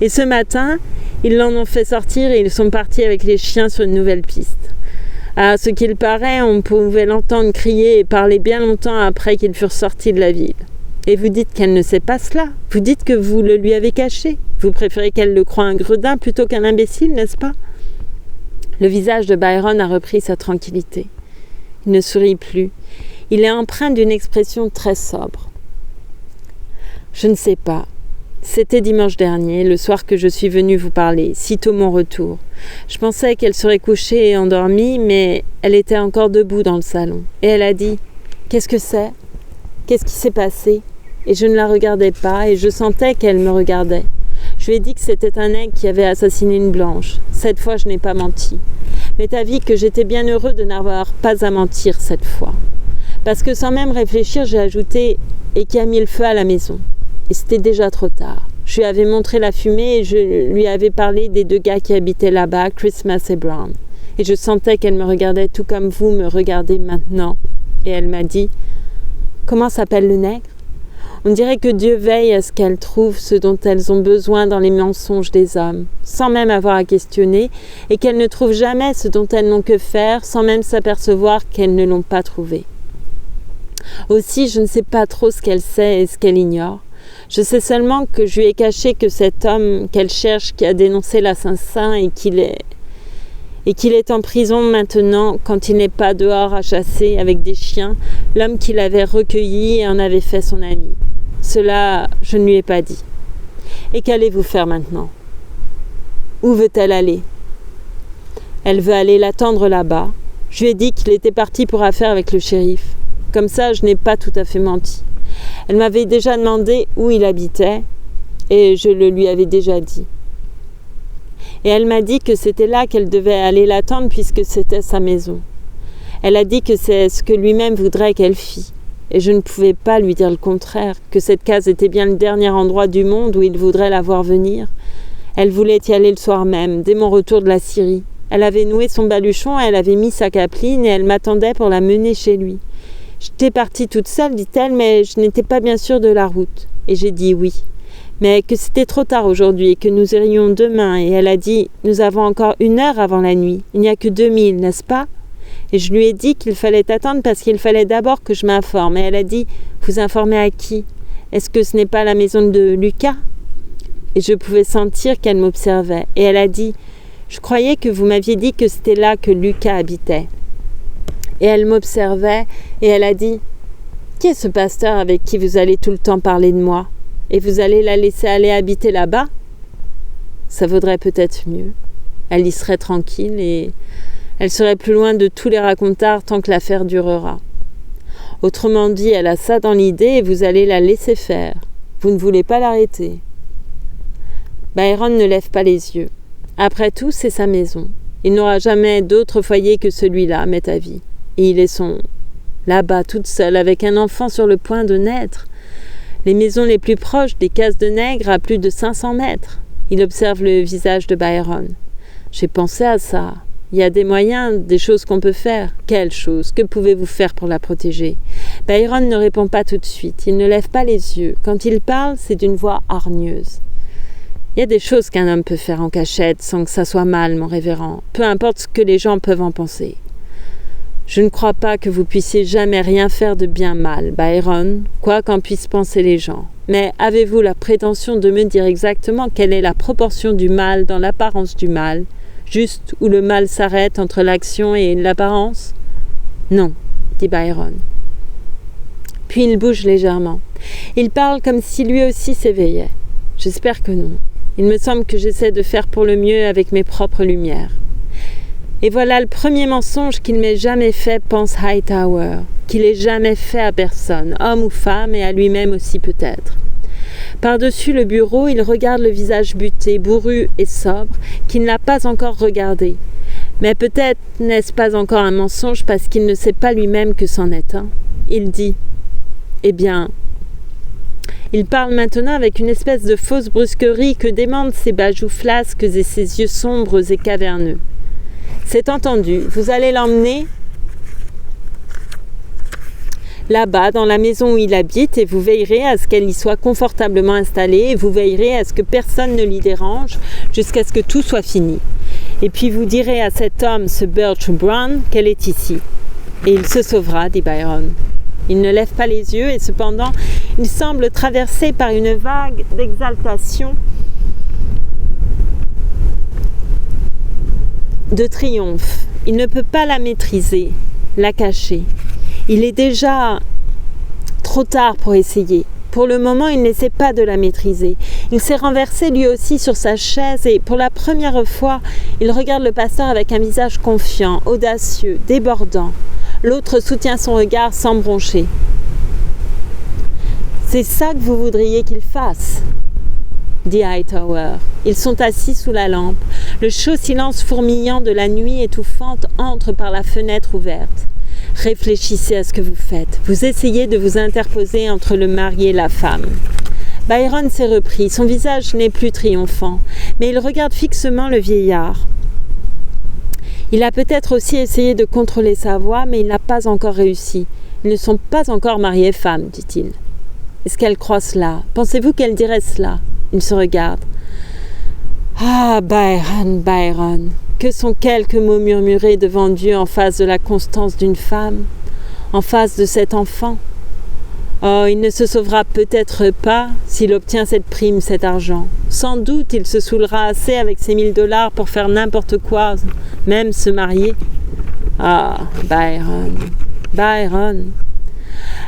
Et ce matin, ils l'en ont fait sortir et ils sont partis avec les chiens sur une nouvelle piste. À ce qu'il paraît, on pouvait l'entendre crier et parler bien longtemps après qu'ils furent sortis de la ville. Et vous dites qu'elle ne sait pas cela. Vous dites que vous le lui avez caché. Vous préférez qu'elle le croie un gredin plutôt qu'un imbécile, n'est-ce pas ? Le visage de Byron a repris sa tranquillité. Il ne sourit plus. Il est empreint d'une expression très sobre. Je ne sais pas. C'était dimanche dernier, le soir que je suis venue vous parler, sitôt mon retour. Je pensais qu'elle serait couchée et endormie, mais elle était encore debout dans le salon. Et elle a dit « Qu'est-ce que c'est ? Qu'est-ce qui s'est passé ?» Et je ne la regardais pas et je sentais qu'elle me regardait. Je lui ai dit que c'était un nègre qui avait assassiné une blanche. Cette fois, je n'ai pas menti. M'est avis que j'étais bien heureux de n'avoir pas à mentir cette fois. Parce que sans même réfléchir, j'ai ajouté « et qui a mis le feu à la maison ». Et c'était déjà trop tard. Je lui avais montré la fumée et je lui avais parlé des 2 gars qui habitaient là-bas, Christmas et Brown. Et je sentais qu'elle me regardait tout comme vous me regardez maintenant. Et elle m'a dit « Comment s'appelle le nègre ?» On dirait que Dieu veille à ce qu'elles trouvent ce dont elles ont besoin dans les mensonges des hommes, sans même avoir à questionner, et qu'elles ne trouvent jamais ce dont elles n'ont que faire, sans même s'apercevoir qu'elles ne l'ont pas trouvé. Aussi, je ne sais pas trop ce qu'elle sait et ce qu'elle ignore. Je sais seulement que je lui ai caché que cet homme qu'elle cherche, qui a dénoncé l'assassin et qu'il est en prison maintenant quand il n'est pas dehors à chasser avec des chiens, l'homme qui l'avait recueilli et en avait fait son ami. Cela, je ne lui ai pas dit. Et qu'allez-vous faire maintenant ? Où veut-elle aller ? Elle veut aller l'attendre là-bas. Je lui ai dit qu'il était parti pour affaire avec le shérif. Comme ça, je n'ai pas tout à fait menti. Elle m'avait déjà demandé où il habitait et je le lui avais déjà dit. Et elle m'a dit que c'était là qu'elle devait aller l'attendre puisque c'était sa maison. Elle a dit que c'est ce que lui-même voudrait qu'elle fît. Et je ne pouvais pas lui dire le contraire, que cette case était bien le dernier endroit du monde où il voudrait la voir venir. Elle voulait y aller le soir même, dès mon retour de la Syrie. Elle avait noué son baluchon, elle avait mis sa capeline et elle m'attendait pour la mener chez lui. J'étais partie toute seule, dit-elle, mais je n'étais pas bien sûre de la route. Et j'ai dit oui. Mais que c'était trop tard aujourd'hui et que nous irions demain. Et elle a dit, nous avons encore 1 heure avant la nuit. Il n'y a que 2000, n'est-ce pas ? Et je lui ai dit qu'il fallait attendre parce qu'il fallait d'abord que je m'informe. Et elle a dit, vous informez à qui ? Est-ce que ce n'est pas la maison de Lucas ? Et je pouvais sentir qu'elle m'observait. Et elle a dit, je croyais que vous m'aviez dit que c'était là que Lucas habitait. Et elle m'observait et elle a dit, qui est ce pasteur avec qui vous allez tout le temps parler de moi ? Et vous allez la laisser aller habiter là-bas ? Ça vaudrait peut-être mieux. Elle y serait tranquille et elle serait plus loin de tous les racontars tant que l'affaire durera. Autrement dit, elle a ça dans l'idée et vous allez la laisser faire. Vous ne voulez pas l'arrêter. Byron ne lève pas les yeux. Après tout, c'est sa maison. Il n'aura jamais d'autre foyer que celui-là, m'est avis. Et il est son... là-bas, toute seule, avec un enfant sur le point de naître. Les maisons les plus proches des cases de nègres à plus de 500 mètres. Il observe le visage de Byron. J'ai pensé à ça. Il y a des moyens, des choses qu'on peut faire. Quelles choses? Que pouvez-vous faire pour la protéger? Byron ne répond pas tout de suite. Il ne lève pas les yeux. Quand il parle, c'est d'une voix hargneuse. Il y a des choses qu'un homme peut faire en cachette sans que ça soit mal, mon révérend. Peu importe ce que les gens peuvent en penser. Je ne crois pas que vous puissiez jamais rien faire de bien mal, Byron, quoi qu'en puissent penser les gens. Mais avez-vous la prétention de me dire exactement quelle est la proportion du mal dans l'apparence du mal, juste où le mal s'arrête entre l'action et l'apparence? Non, dit Byron. Puis il bouge légèrement. Il parle comme si lui aussi s'éveillait. J'espère que non. Il me semble que j'essaie de faire pour le mieux avec mes propres lumières. Et voilà le premier mensonge qu'il m'ait jamais fait, pense Hightower, qu'il ait jamais fait à personne, homme ou femme, et à lui-même aussi peut-être. Par-dessus le bureau, il regarde le visage buté, bourru et sobre, qu'il n'a pas encore regardé. Mais peut-être n'est-ce pas encore un mensonge parce qu'il ne sait pas lui-même que c'en est un. Il dit « Eh bien... » Il parle maintenant avec une espèce de fausse brusquerie que démentent ses bajoux flasques et ses yeux sombres et caverneux. « C'est entendu, vous allez l'emmener là-bas, dans la maison où il habite, et vous veillerez à ce qu'elle y soit confortablement installée, et vous veillerez à ce que personne ne l'y dérange, jusqu'à ce que tout soit fini. Et puis vous direz à cet homme, ce Birch Brown, qu'elle est ici. Et il se sauvera, dit Byron. Il ne lève pas les yeux, et cependant, il semble traversé par une vague d'exaltation, de triomphe. Il ne peut pas la maîtriser, la cacher. Il est déjà trop tard pour essayer. Pour le moment, il n'essaie pas de la maîtriser. Il s'est renversé lui aussi sur sa chaise et pour la première fois, il regarde le pasteur avec un visage confiant, audacieux, débordant. L'autre soutient son regard sans broncher. « C'est ça que vous voudriez qu'il fasse ?» dit Hightower. Ils sont assis sous la lampe. Le chaud silence fourmillant de la nuit étouffante entre par la fenêtre ouverte. Réfléchissez à ce que vous faites. Vous essayez de vous interposer entre le mari et la femme. Byron s'est repris. Son visage n'est plus triomphant, mais il regarde fixement le vieillard. Il a peut-être aussi essayé de contrôler sa voix, mais il n'a pas encore réussi. Ils ne sont pas encore mari et femme, dit-il. Est-ce qu'elle croit cela? Pensez-vous qu'elle dirait cela? Il se regarde. Ah, Byron, Byron, que sont quelques mots murmurés devant Dieu en face de la constance d'une femme, en face de cet enfant? Oh, il ne se sauvera peut-être pas s'il obtient cette prime, cet argent. Sans doute, il se saoulera assez avec ses $1000 pour faire n'importe quoi, même se marier. Ah, Byron, Byron.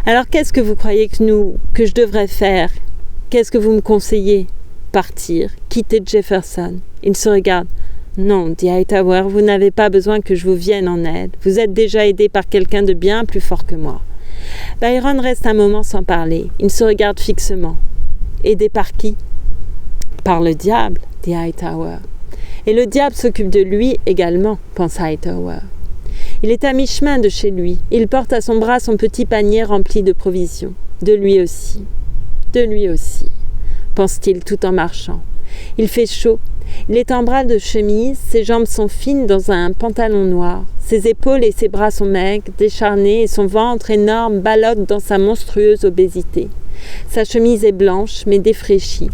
Alors, qu'est-ce que vous croyez que je devrais faire? Qu'est-ce que vous me conseillez? Partir, quitter Jefferson. Il se regarde. Non, dit Hightower, vous n'avez pas besoin que je vous vienne en aide. Vous êtes déjà aidé par quelqu'un de bien plus fort que moi. Byron reste un moment sans parler. Il se regarde fixement. Aidé par qui? Par le diable, dit Hightower. Et le diable s'occupe de lui également, pense Hightower. Il est à mi-chemin de chez lui. Il porte à son bras son petit panier rempli de provisions. De lui aussi, pense-t-il tout en marchant. Il fait chaud. Il est en bras de chemise, ses jambes sont fines dans un pantalon noir. Ses épaules et ses bras sont maigres, décharnés et son ventre énorme ballotte dans sa monstrueuse obésité. Sa chemise est blanche mais défraîchie.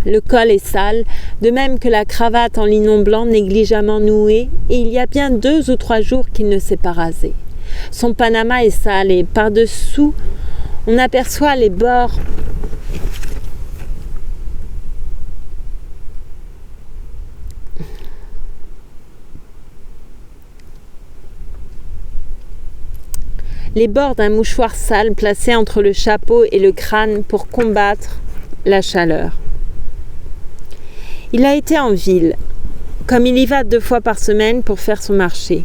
Le col est sale, de même que la cravate en linon blanc négligemment nouée, et il y a bien 2 ou 3 jours qu'il ne s'est pas rasé. Son panama est sale et par-dessous, on aperçoit les bords d'un mouchoir sale placé entre le chapeau et le crâne pour combattre la chaleur. Il a été en ville. comme il y va 2 fois par semaine pour faire son marché.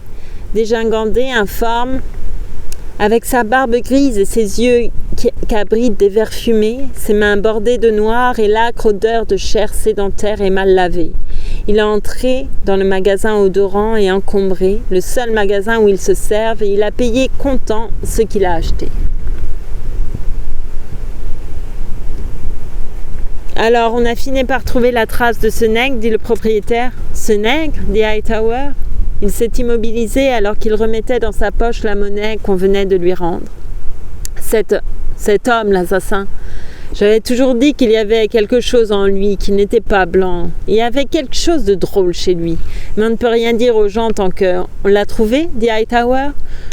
Dégingandé, informe, avec sa barbe grise et ses yeux qui abritent des verres fumés, ses mains bordées de noir et l'âcre odeur de chair sédentaire et mal lavée. Il est entré dans le magasin odorant et encombré, le seul magasin où il se serve, et il a payé content ce qu'il a acheté. Alors, on a fini par trouver la trace de ce nègre, dit le propriétaire. Ce nègre, dit Hightower. Il s'est immobilisé alors qu'il remettait dans sa poche la monnaie qu'on venait de lui rendre. Cet homme, l'assassin, j'avais toujours dit qu'il y avait quelque chose en lui, qu'il n'était pas blanc. Il y avait quelque chose de drôle chez lui. Mais on ne peut rien dire aux gens tant qu'on l'a trouvé, dit Hightower.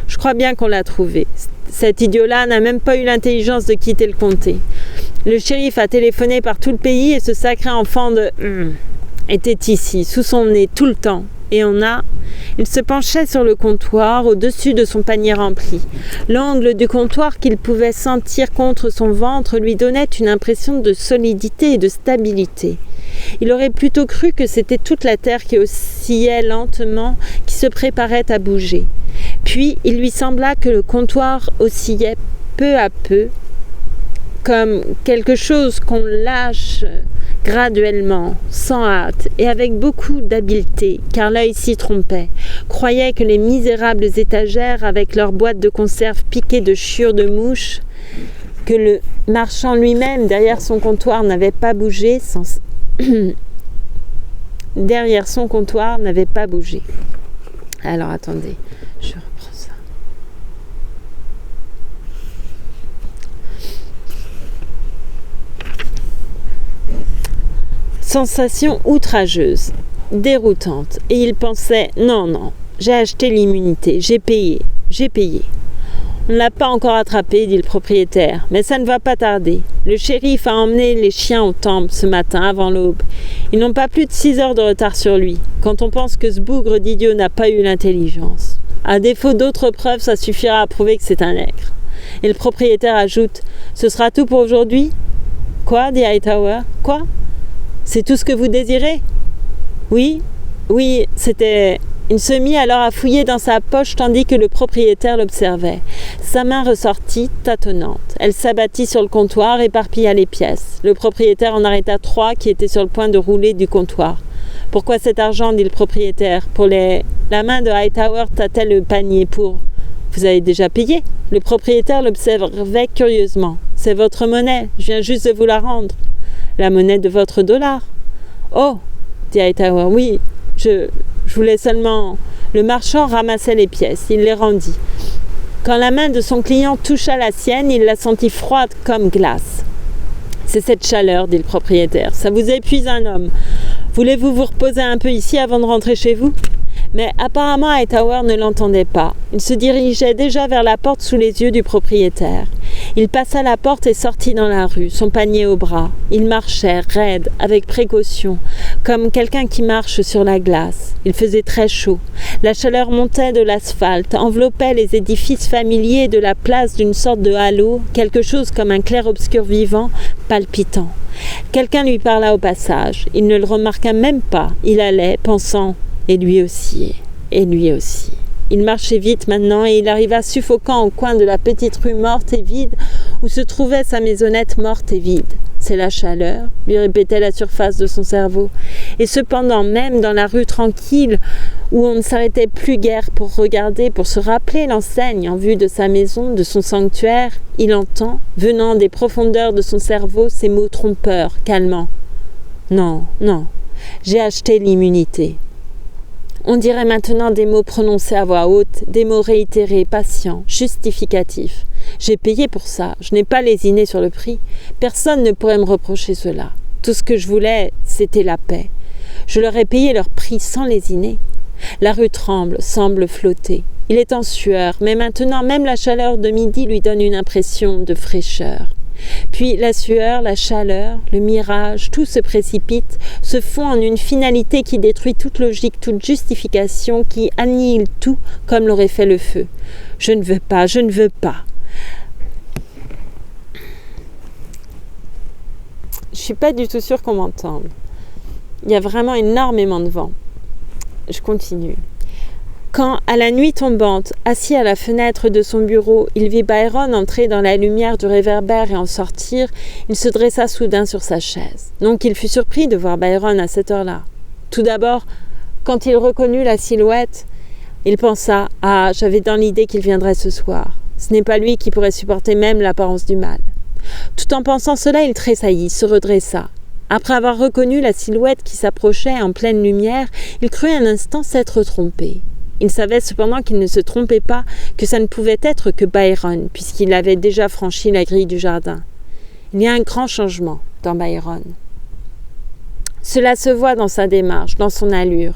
Je crois bien qu'on l'a trouvé. Cet idiot-là n'a même pas eu l'intelligence de quitter le comté. Le shérif a téléphoné par tout le pays et ce sacré enfant de... était ici, sous son nez, tout le temps. Et il se penchait sur le comptoir, au-dessus de son panier rempli. L'angle du comptoir qu'il pouvait sentir contre son ventre lui donnait une impression de solidité et de stabilité. Il aurait plutôt cru que c'était toute la terre qui oscillait lentement, qui se préparait à bouger. Puis il lui sembla que le comptoir oscillait peu à peu, comme quelque chose qu'on lâche graduellement, sans hâte et avec beaucoup d'habileté, car l'œil s'y trompait, croyait que les misérables étagères avec leurs boîtes de conserve piquées de chiures de mouches, que le marchand lui-même derrière son comptoir n'avait pas bougé, derrière son comptoir n'avait pas bougé. Alors attendez, je reprends ça. Sensation outrageuse, déroutante, et il pensait « Non, j'ai acheté l'immunité, j'ai payé. On ne l'a pas encore attrapé, dit le propriétaire, mais ça ne va pas tarder. Le shérif a emmené les chiens au temple ce matin avant l'aube. Ils n'ont pas plus de 6 heures de retard sur lui, quand on pense que ce bougre d'idiot n'a pas eu l'intelligence. À défaut d'autres preuves, ça suffira à prouver que c'est un nègre. Et le propriétaire ajoute « Ce sera tout pour aujourd'hui ?»« Quoi ?» dit Hightower. « Quoi ? C'est tout ce que vous désirez ?»« Oui, c'était... » Il se mit alors à fouiller dans sa poche tandis que le propriétaire l'observait. Sa main ressortit, tâtonnante. Elle s'abattit sur le comptoir, éparpilla les pièces. Le propriétaire en arrêta 3 qui étaient sur le point de rouler du comptoir. « Pourquoi cet argent ?» dit le propriétaire. La main de Hightower tâtait le panier pour... « Vous avez déjà payé ?» Le propriétaire l'observait curieusement. « C'est votre monnaie, je viens juste de vous la rendre. »« La monnaie de votre dollar ?»« Oh !» dit Hightower. « Oui, je voulais seulement... » Le marchand ramassait les pièces, il les rendit. Quand la main de son client toucha la sienne, il la sentit froide comme glace. « C'est cette chaleur, » dit le propriétaire. « Ça vous épuise un homme. Voulez-vous vous reposer un peu ici avant de rentrer chez vous ?» Mais apparemment Hightower ne l'entendait pas. Il se dirigeait déjà vers la porte sous les yeux du propriétaire. Il passa la porte et sortit dans la rue, son panier au bras. Il marchait, raide, avec précaution, comme quelqu'un qui marche sur la glace. Il faisait très chaud. La chaleur montait de l'asphalte, enveloppait les édifices familiers de la place d'une sorte de halo, quelque chose comme un clair-obscur vivant, palpitant. Quelqu'un lui parla au passage. Il ne le remarqua même pas. Il allait, pensant... Et lui aussi. Il marchait vite maintenant et il arriva suffocant au coin de la petite rue morte et vide où se trouvait sa maisonnette morte et vide. C'est la chaleur, lui répétait la surface de son cerveau. Et cependant, même dans la rue tranquille où on ne s'arrêtait plus guère pour regarder, pour se rappeler l'enseigne en vue de sa maison, de son sanctuaire, il entend, venant des profondeurs de son cerveau, ces mots trompeurs, calmants. Non, j'ai acheté l'immunité. On dirait maintenant des mots prononcés à voix haute, des mots réitérés, patients, justificatifs. J'ai payé pour ça, je n'ai pas lésiné sur le prix. Personne ne pourrait me reprocher cela. Tout ce que je voulais, c'était la paix. Je leur ai payé leur prix sans lésiner. La rue tremble, semble flotter. Il est en sueur, mais maintenant même la chaleur de midi lui donne une impression de fraîcheur. Puis la sueur, la chaleur, le mirage, tout se précipite, se fond en une finalité qui détruit toute logique, toute justification, qui annihile tout comme l'aurait fait le feu. Je ne veux pas. Je suis pas du tout sûre qu'on m'entende. Il y a vraiment énormément de vent. Je continue. Quand, à la nuit tombante, assis à la fenêtre de son bureau, il vit Byron entrer dans la lumière du réverbère et en sortir, il se dressa soudain sur sa chaise. Donc il fut surpris de voir Byron à cette heure-là. Tout d'abord, quand il reconnut la silhouette, il pensa « Ah, j'avais dans l'idée qu'il viendrait ce soir. Ce n'est pas lui qui pourrait supporter même l'apparence du mal. » Tout en pensant cela, il tressaillit, se redressa. Après avoir reconnu la silhouette qui s'approchait en pleine lumière, il crut un instant s'être trompé. Il savait cependant qu'il ne se trompait pas, que ça ne pouvait être que Byron, puisqu'il avait déjà franchi la grille du jardin. Il y a un grand changement dans Byron. Cela se voit dans sa démarche, dans son allure.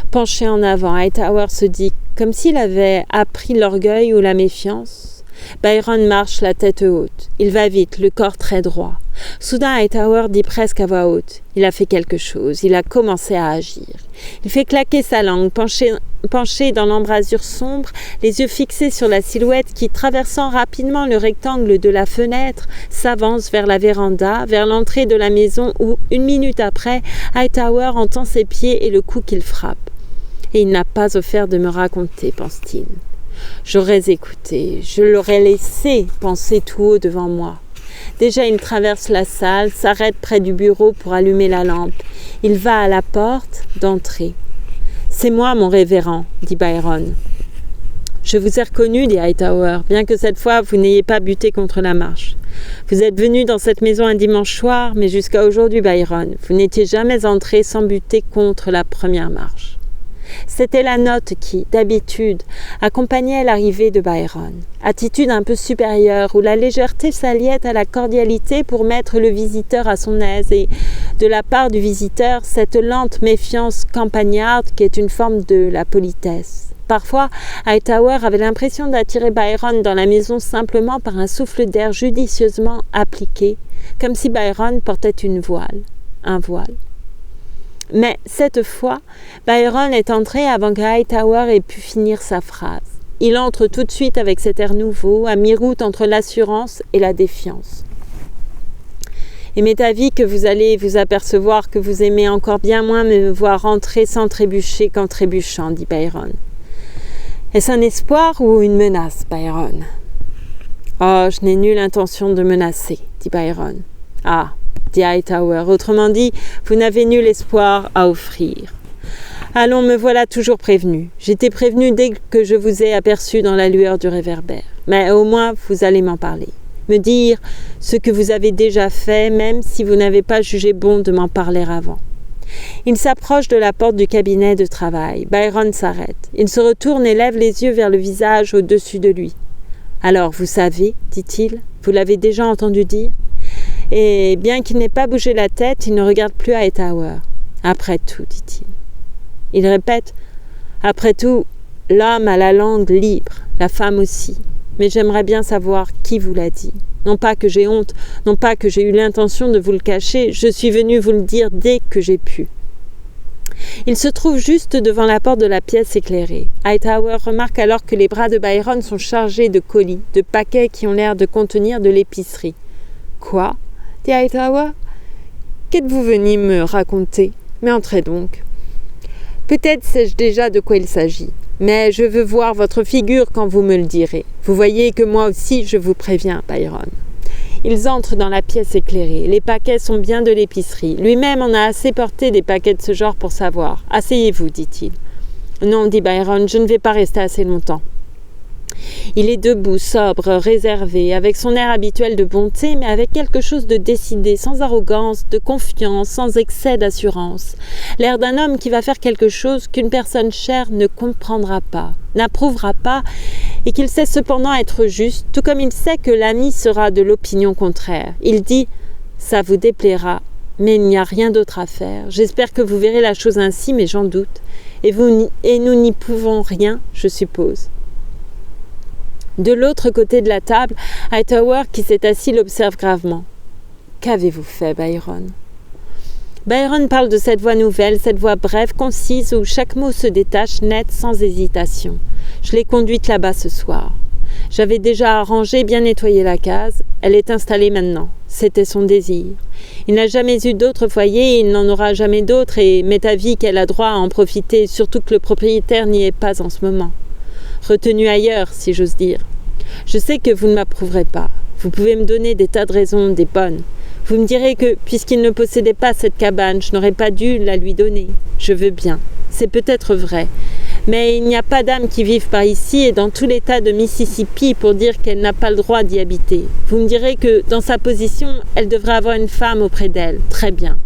Penché en avant, Hightower se dit, comme s'il avait appris l'orgueil ou la méfiance. Byron marche la tête haute. Il va vite, le corps très droit. Soudain, Hightower dit presque à voix haute. Il a fait quelque chose, il a commencé à agir. Il fait claquer sa langue, penché dans l'embrasure sombre, les yeux fixés sur la silhouette qui, traversant rapidement le rectangle de la fenêtre, s'avance vers la véranda, vers l'entrée de la maison où, une minute après, Hightower entend ses pieds et le coup qu'il frappe. Et il n'a pas offert de me raconter, pense-t-il. J'aurais écouté, je l'aurais laissé penser tout haut devant moi. Déjà, il traverse la salle, s'arrête près du bureau pour allumer la lampe. Il va à la porte d'entrée. « C'est moi, mon révérend, » dit Byron. « Je vous ai reconnu, dit Hightower, bien que cette fois vous n'ayez pas buté contre la marche. Vous êtes venu dans cette maison un dimanche soir, mais jusqu'à aujourd'hui, Byron, vous n'étiez jamais entré sans buter contre la première marche. » C'était la note qui, d'habitude, accompagnait l'arrivée de Byron. Attitude un peu supérieure, où la légèreté s'alliait à la cordialité pour mettre le visiteur à son aise et, de la part du visiteur, cette lente méfiance campagnarde qui est une forme de la politesse. Parfois, Hightower avait l'impression d'attirer Byron dans la maison simplement par un souffle d'air judicieusement appliqué, comme si Byron portait un voile. Mais cette fois, Byron est entré avant que Hightower ait pu finir sa phrase. Il entre tout de suite avec cet air nouveau, à mi-route entre l'assurance et la défiance. « Et m'est avis que vous allez vous apercevoir que vous aimez encore bien moins me voir entrer sans trébucher qu'en trébuchant, dit Byron. Est-ce un espoir ou une menace, Byron ? Oh, je n'ai nulle intention de menacer, dit Byron. Ah, dit Hightower. Autrement dit, vous n'avez nul espoir à offrir. Allons, me voilà toujours prévenu. J'étais prévenu dès que je vous ai aperçu dans la lueur du réverbère. Mais au moins, vous allez m'en parler. Me dire ce que vous avez déjà fait, même si vous n'avez pas jugé bon de m'en parler avant. Il s'approche de la porte du cabinet de travail. Byron s'arrête. Il se retourne et lève les yeux vers le visage au-dessus de lui. « Alors, vous savez, dit-il, vous l'avez déjà entendu dire ?» Et bien qu'il n'ait pas bougé la tête, il ne regarde plus Hightower. « Après tout, dit-il. » Il répète « Après tout, l'homme a la langue libre, la femme aussi. Mais j'aimerais bien savoir qui vous l'a dit. Non pas que j'ai honte, non pas que j'ai eu l'intention de vous le cacher, je suis venu vous le dire dès que j'ai pu. » Il se trouve juste devant la porte de la pièce éclairée. Hightower remarque alors que les bras de Byron sont chargés de colis, de paquets qui ont l'air de contenir de l'épicerie. « Quoi ?» dit Hightower. « Qu'êtes-vous venu me raconter ? Mais entrez donc. » Peut-être sais-je déjà de quoi il s'agit, mais je veux voir votre figure quand vous me le direz. Vous voyez que moi aussi je vous préviens, Byron. Ils entrent dans la pièce éclairée. Les paquets sont bien de l'épicerie. Lui-même en a assez porté des paquets de ce genre pour savoir. « Asseyez-vous, dit-il. »« Non, dit Byron, je ne vais pas rester assez longtemps. » Il est debout, sobre, réservé, avec son air habituel de bonté, mais avec quelque chose de décidé, sans arrogance, de confiance, sans excès d'assurance. L'air d'un homme qui va faire quelque chose qu'une personne chère ne comprendra pas, n'approuvera pas, et qu'il sait cependant être juste, tout comme il sait que l'ami sera de l'opinion contraire. Il dit « Ça vous déplaira, mais il n'y a rien d'autre à faire. J'espère que vous verrez la chose ainsi, mais j'en doute. Et nous n'y pouvons rien, je suppose. » De l'autre côté de la table, Hightower, qui s'est assis, l'observe gravement. « Qu'avez-vous fait, Byron ?» Byron parle de cette voix nouvelle, cette voix brève, concise, où chaque mot se détache net, sans hésitation. Je l'ai conduite là-bas ce soir. J'avais déjà arrangé, bien nettoyé la case. Elle est installée maintenant. C'était son désir. Il n'a jamais eu d'autre foyer, il n'en aura jamais d'autre et m'est avis qu'elle a droit à en profiter, surtout que le propriétaire n'y est pas en ce moment. Retenu ailleurs, si j'ose dire. Je sais que vous ne m'approuverez pas. Vous pouvez me donner des tas de raisons, des bonnes. Vous me direz que, puisqu'il ne possédait pas cette cabane, je n'aurais pas dû la lui donner. Je veux bien. C'est peut-être vrai. Mais il n'y a pas d'âme qui vive par ici et dans tout l'État de Mississippi pour dire qu'elle n'a pas le droit d'y habiter. Vous me direz que, dans sa position, elle devrait avoir une femme auprès d'elle. Très bien.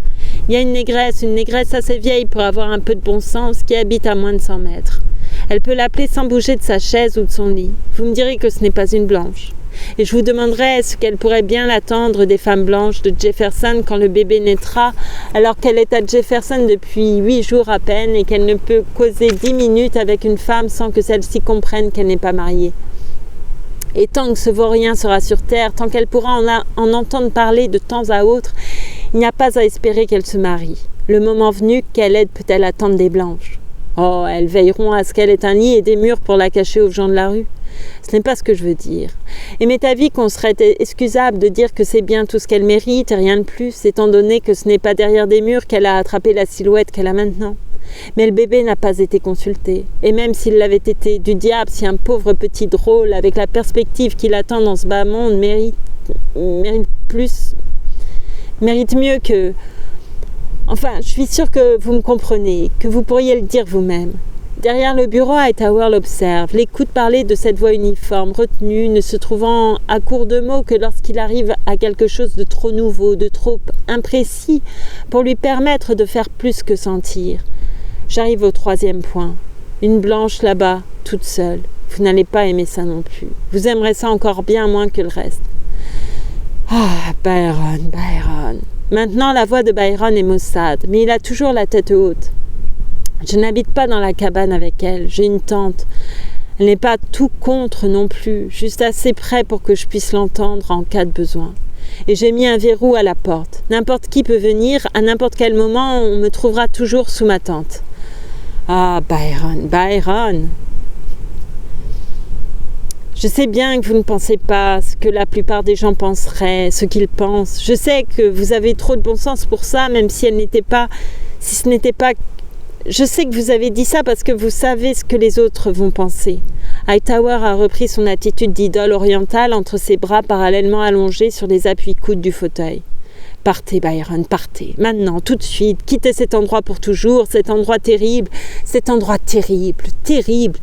Il y a une négresse assez vieille pour avoir un peu de bon sens, qui habite à moins de 100 mètres. Elle peut l'appeler sans bouger de sa chaise ou de son lit. Vous me direz que ce n'est pas une blanche. Et je vous demanderai ce qu'elle pourrait bien l'attendre des femmes blanches de Jefferson quand le bébé naîtra, alors qu'elle est à Jefferson depuis 8 jours à peine et qu'elle ne peut causer 10 minutes avec une femme sans que celle-ci comprenne qu'elle n'est pas mariée. Et tant que ce vaurien sera sur terre, tant qu'elle pourra en entendre parler de temps à autre, il n'y a pas à espérer qu'elle se marie. Le moment venu, quelle aide peut-elle attendre des blanches? Oh, elles veilleront à ce qu'elle ait un lit et des murs pour la cacher aux gens de la rue. Ce n'est pas ce que je veux dire. Et m'est avis qu'on serait excusable de dire que c'est bien tout ce qu'elle mérite et rien de plus, étant donné que ce n'est pas derrière des murs qu'elle a attrapé la silhouette qu'elle a maintenant. Mais le bébé n'a pas été consulté. Et même s'il l'avait été, du diable si un pauvre petit drôle, avec la perspective qu'il attend dans ce bas monde, mérite mieux que... Enfin, je suis sûre que vous me comprenez, que vous pourriez le dire vous-même. Derrière le bureau, Hightower l'observe, l'écoute parler de cette voix uniforme, retenue, ne se trouvant à court de mots que lorsqu'il arrive à quelque chose de trop nouveau, de trop imprécis, pour lui permettre de faire plus que sentir. J'arrive au 3e point. Une blanche là-bas, toute seule. Vous n'allez pas aimer ça non plus. Vous aimerez ça encore bien moins que le reste. Ah, Byron. Maintenant, la voix de Byron est maussade, mais il a toujours la tête haute. Je n'habite pas dans la cabane avec elle, j'ai une tante. Elle n'est pas tout contre non plus, juste assez près pour que je puisse l'entendre en cas de besoin. Et j'ai mis un verrou à la porte. N'importe qui peut venir, à n'importe quel moment, on me trouvera toujours sous ma tente. Ah, Byron. Je sais bien que vous ne pensez pas ce que la plupart des gens penseraient, ce qu'ils pensent. Je sais que vous avez trop de bon sens pour ça, même si ce n'était pas... Je sais que vous avez dit ça parce que vous savez ce que les autres vont penser. Hightower a repris son attitude d'idole orientale entre ses bras parallèlement allongés sur les appuis-coudes du fauteuil. Partez, Byron, partez. Maintenant, tout de suite. Quittez cet endroit pour toujours, cet endroit terrible. Terrible.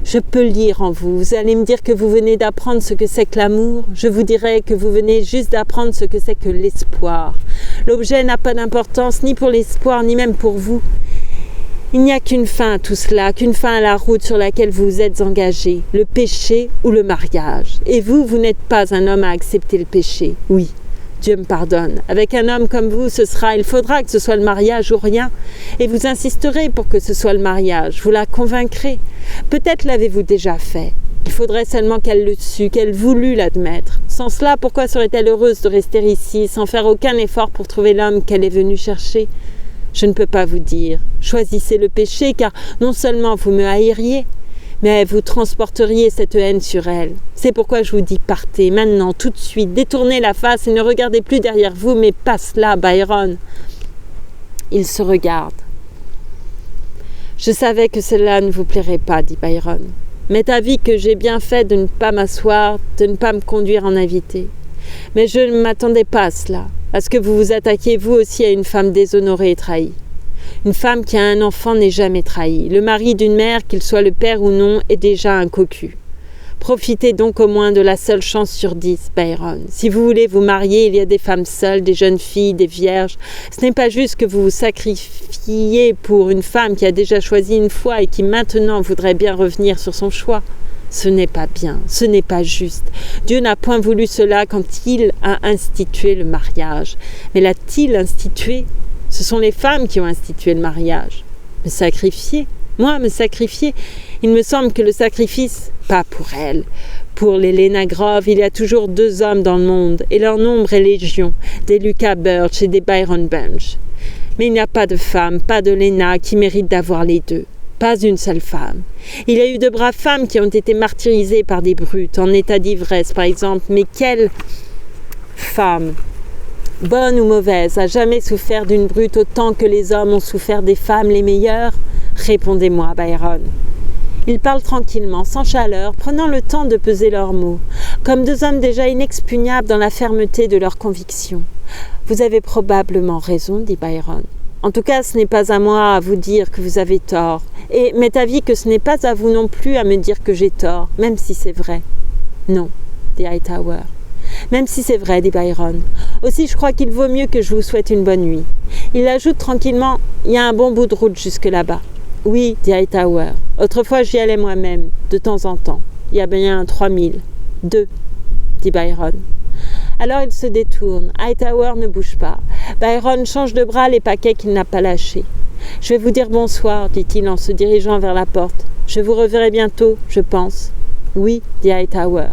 Je peux le lire en vous. Vous allez me dire que vous venez d'apprendre ce que c'est que l'amour. Je vous dirai que vous venez juste d'apprendre ce que c'est que l'espoir. L'objet n'a pas d'importance ni pour l'espoir, ni même pour vous. Il n'y a qu'une fin à tout cela, qu'une fin à la route sur laquelle vous vous êtes engagé, le péché ou le mariage. Et vous n'êtes pas un homme à accepter le péché. Oui, Dieu me pardonne. Avec un homme comme vous, il faudra que ce soit le mariage ou rien. Et vous insisterez pour que ce soit le mariage. Vous la convaincrez. Peut-être l'avez-vous déjà fait. Il faudrait seulement qu'elle le sût, qu'elle voulût l'admettre. Sans cela, pourquoi serait-elle heureuse de rester ici, sans faire aucun effort pour trouver l'homme qu'elle est venue chercher ? Je ne peux pas vous dire. Choisissez le péché, car non seulement vous me haïriez, mais vous transporteriez cette haine sur elle. C'est pourquoi je vous dis partez, maintenant, tout de suite, détournez la face et ne regardez plus derrière vous, mais passe là, Byron. Il se regarde. Je savais que cela ne vous plairait pas, dit Byron. M'est avis que j'ai bien fait de ne pas m'asseoir, de ne pas me conduire en invité. Mais je ne m'attendais pas à cela, à ce que vous vous attaquiez vous aussi à une femme déshonorée et trahie. Une femme qui a un enfant n'est jamais trahie. Le mari d'une mère, qu'il soit le père ou non, est déjà un cocu. Profitez donc au moins de la seule chance sur 10, Byron. Si vous voulez vous marier, il y a des femmes seules, des jeunes filles, des vierges. Ce n'est pas juste que vous vous sacrifiez pour une femme qui a déjà choisi une fois et qui maintenant voudrait bien revenir sur son choix. Ce n'est pas bien, ce n'est pas juste. Dieu n'a point voulu cela quand il a institué le mariage. Mais l'a-t-il institué ? Ce sont les femmes qui ont institué le mariage. Me sacrifier ? Moi, me sacrifier ? Il me semble que le sacrifice, pas pour elle. Pour les Lena Grove, il y a toujours 2 hommes dans le monde, et leur nombre est légion, des Lucas Birch et des Byron Bunch. Mais il n'y a pas de femme, pas de Lena qui mérite d'avoir les 2. Pas une seule femme. Il y a eu de braves femmes qui ont été martyrisées par des brutes, en état d'ivresse par exemple, mais quelle femme, bonne ou mauvaise, a jamais souffert d'une brute autant que les hommes ont souffert des femmes les meilleures? Répondez-moi, Byron. Ils parlent tranquillement, sans chaleur, prenant le temps de peser leurs mots, comme deux hommes déjà inexpugnables dans la fermeté de leurs convictions. Vous avez probablement raison, dit Byron. En tout cas, ce n'est pas à moi à vous dire que vous avez tort, et m'est avis que ce n'est pas à vous non plus à me dire que j'ai tort, même si c'est vrai. Non, dit Hightower. Même si c'est vrai, dit Byron. Aussi, je crois qu'il vaut mieux que je vous souhaite une bonne nuit. Il ajoute tranquillement, il y a un bon bout de route jusque là-bas. Oui, dit Hightower. Autrefois, j'y allais moi-même, de temps en temps. Il y a bien 3000. 2, dit Byron. Alors il se détourne. Hightower ne bouge pas. Byron change de bras les paquets qu'il n'a pas lâchés. « Je vais vous dire bonsoir, dit-il en se dirigeant vers la porte. « Je vous reverrai bientôt, je pense. »« Oui, dit Hightower.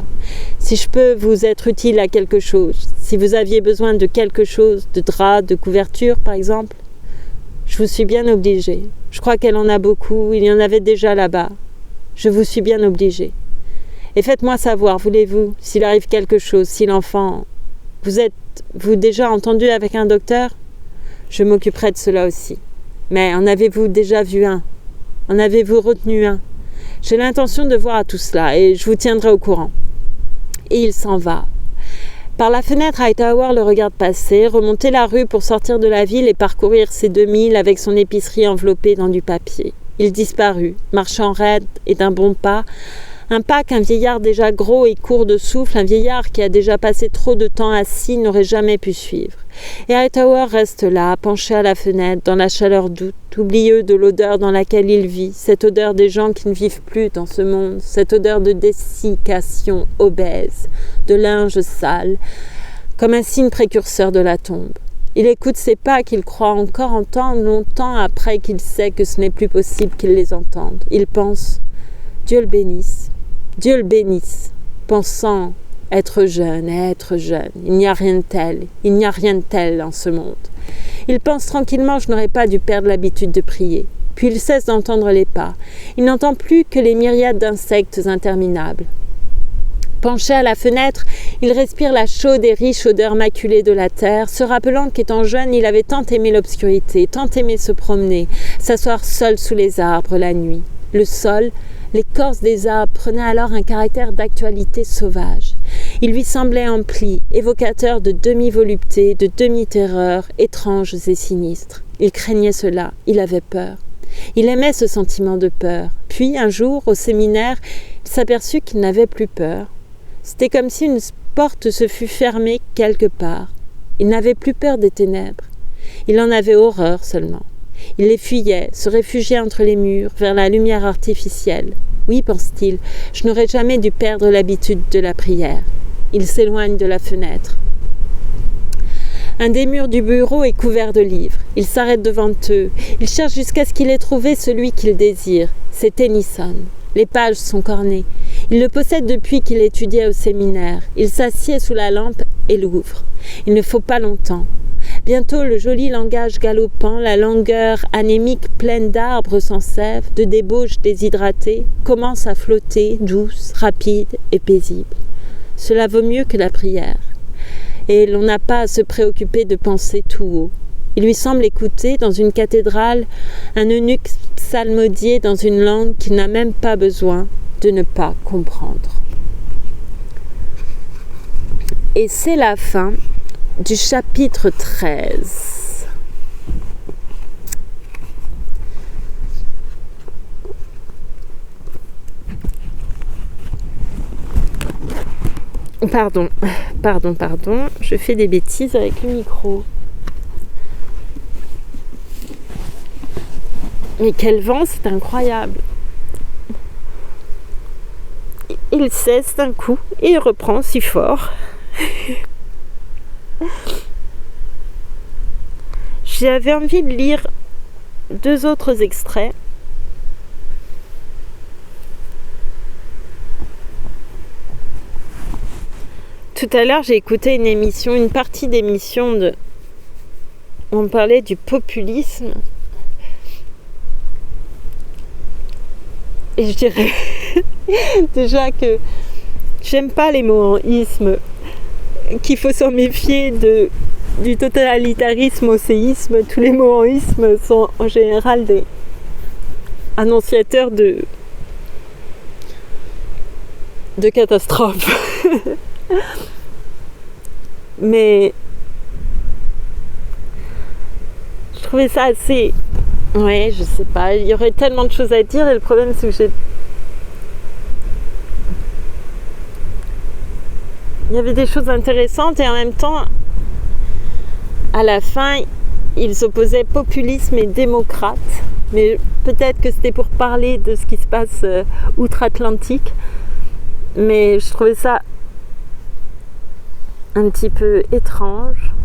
Si je peux vous être utile à quelque chose, si vous aviez besoin de quelque chose, de drap, de couverture, par exemple. Je vous suis bien obligé. Je crois qu'elle en a beaucoup, il y en avait déjà là-bas. Je vous suis bien obligé. Et faites-moi savoir, voulez-vous, s'il arrive quelque chose, si l'enfant... Vous êtes-vous déjà entendu avec un docteur? Je m'occuperai de cela aussi. Mais en avez-vous déjà vu un? En avez-vous retenu un? J'ai l'intention de voir à tout cela et je vous tiendrai au courant. Et il s'en va. Par la fenêtre, Hightower le regarde passer, remonter la rue pour sortir de la ville et parcourir ses 2000 avec son épicerie enveloppée dans du papier. Il disparut, marchant raide et d'un bon pas, un pas qu'un vieillard déjà gros et court de souffle, un vieillard qui a déjà passé trop de temps assis, n'aurait jamais pu suivre. Et Hightower reste là, penché à la fenêtre, dans la chaleur douce, oublieux de l'odeur dans laquelle il vit, cette odeur des gens qui ne vivent plus dans ce monde, cette odeur de dessiccation obèse, de linge sale, comme un signe précurseur de la tombe. Il écoute ces pas qu'il croit encore entendre longtemps après qu'il sait que ce n'est plus possible qu'il les entende. Il pense « Dieu le bénisse ». Dieu le bénisse, pensant être jeune et être jeune. Il n'y a rien de tel en ce monde. Il pense tranquillement, je n'aurais pas dû perdre l'habitude de prier. Puis il cesse d'entendre les pas. Il n'entend plus que les myriades d'insectes interminables. Penché à la fenêtre, il respire la chaude et riche odeur maculée de la terre, se rappelant qu'étant jeune, il avait tant aimé l'obscurité, tant aimé se promener, s'asseoir seul sous les arbres la nuit. Le sol, l'écorce des arbres prenait alors un caractère d'actualité sauvage. Il lui semblait empli, évocateur de demi-volupté, de demi-terreur, étranges et sinistres. Il craignait cela, il avait peur. Il aimait ce sentiment de peur. Puis, un jour, au séminaire, il s'aperçut qu'il n'avait plus peur. C'était comme si une porte se fût fermée quelque part. Il n'avait plus peur des ténèbres. Il en avait horreur seulement. Il les fuyait, se réfugiait entre les murs, vers la lumière artificielle. Oui, pense-t-il, je n'aurais jamais dû perdre l'habitude de la prière. Il s'éloigne de la fenêtre. Un des murs du bureau est couvert de livres. Il s'arrête devant eux. Il cherche jusqu'à ce qu'il ait trouvé celui qu'il désire. C'est Tennyson. Les pages sont cornées. Il le possède depuis qu'il étudiait au séminaire. Il s'assied sous la lampe et l'ouvre. Il ne faut pas longtemps. Bientôt, le joli langage galopant, la langueur anémique pleine d'arbres sans sève, de débauches déshydratées, commence à flotter, douce, rapide et paisible. Cela vaut mieux que la prière. Et l'on n'a pas à se préoccuper de penser tout haut. Il lui semble écouter, dans une cathédrale, un eunuque psalmodier dans une langue qu'il n'a même pas besoin de ne pas comprendre. Et c'est la fin du chapitre 13. Pardon, je fais des bêtises avec le micro. Mais quel vent, c'est incroyable. Il cesse d'un coup et il reprend si fort. J'avais envie de lire 2 autres extraits. Tout à l'heure, j'ai écouté une partie d'émission on parlait du populisme. Et je dirais déjà que j'aime pas les mots en isme, qu'il faut s'en méfier du totalitarisme au séisme. Tous les mots en isme sont en général des annonciateurs de catastrophes. Mais je trouvais ça assez... Ouais, je sais pas, il y aurait tellement de choses à dire et le problème c'est que il y avait des choses intéressantes et en même temps, à la fin, ils opposaient populisme et démocrate. Mais peut-être que c'était pour parler de ce qui se passe outre-Atlantique. Mais je trouvais ça un petit peu étrange.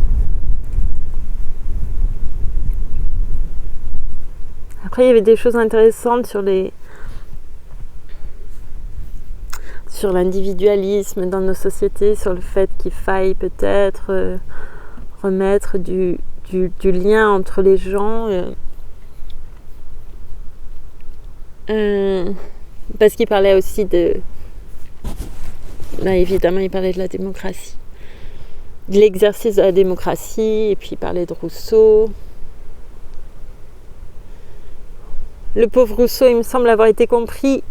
Après, il y avait des choses intéressantes sur l'individualisme dans nos sociétés, sur le fait qu'il faille peut-être remettre du lien entre les gens. Parce qu'il parlait aussi évidemment, il parlait de la démocratie, de l'exercice de la démocratie, et puis il parlait de Rousseau. Le pauvre Rousseau, il me semble avoir été compris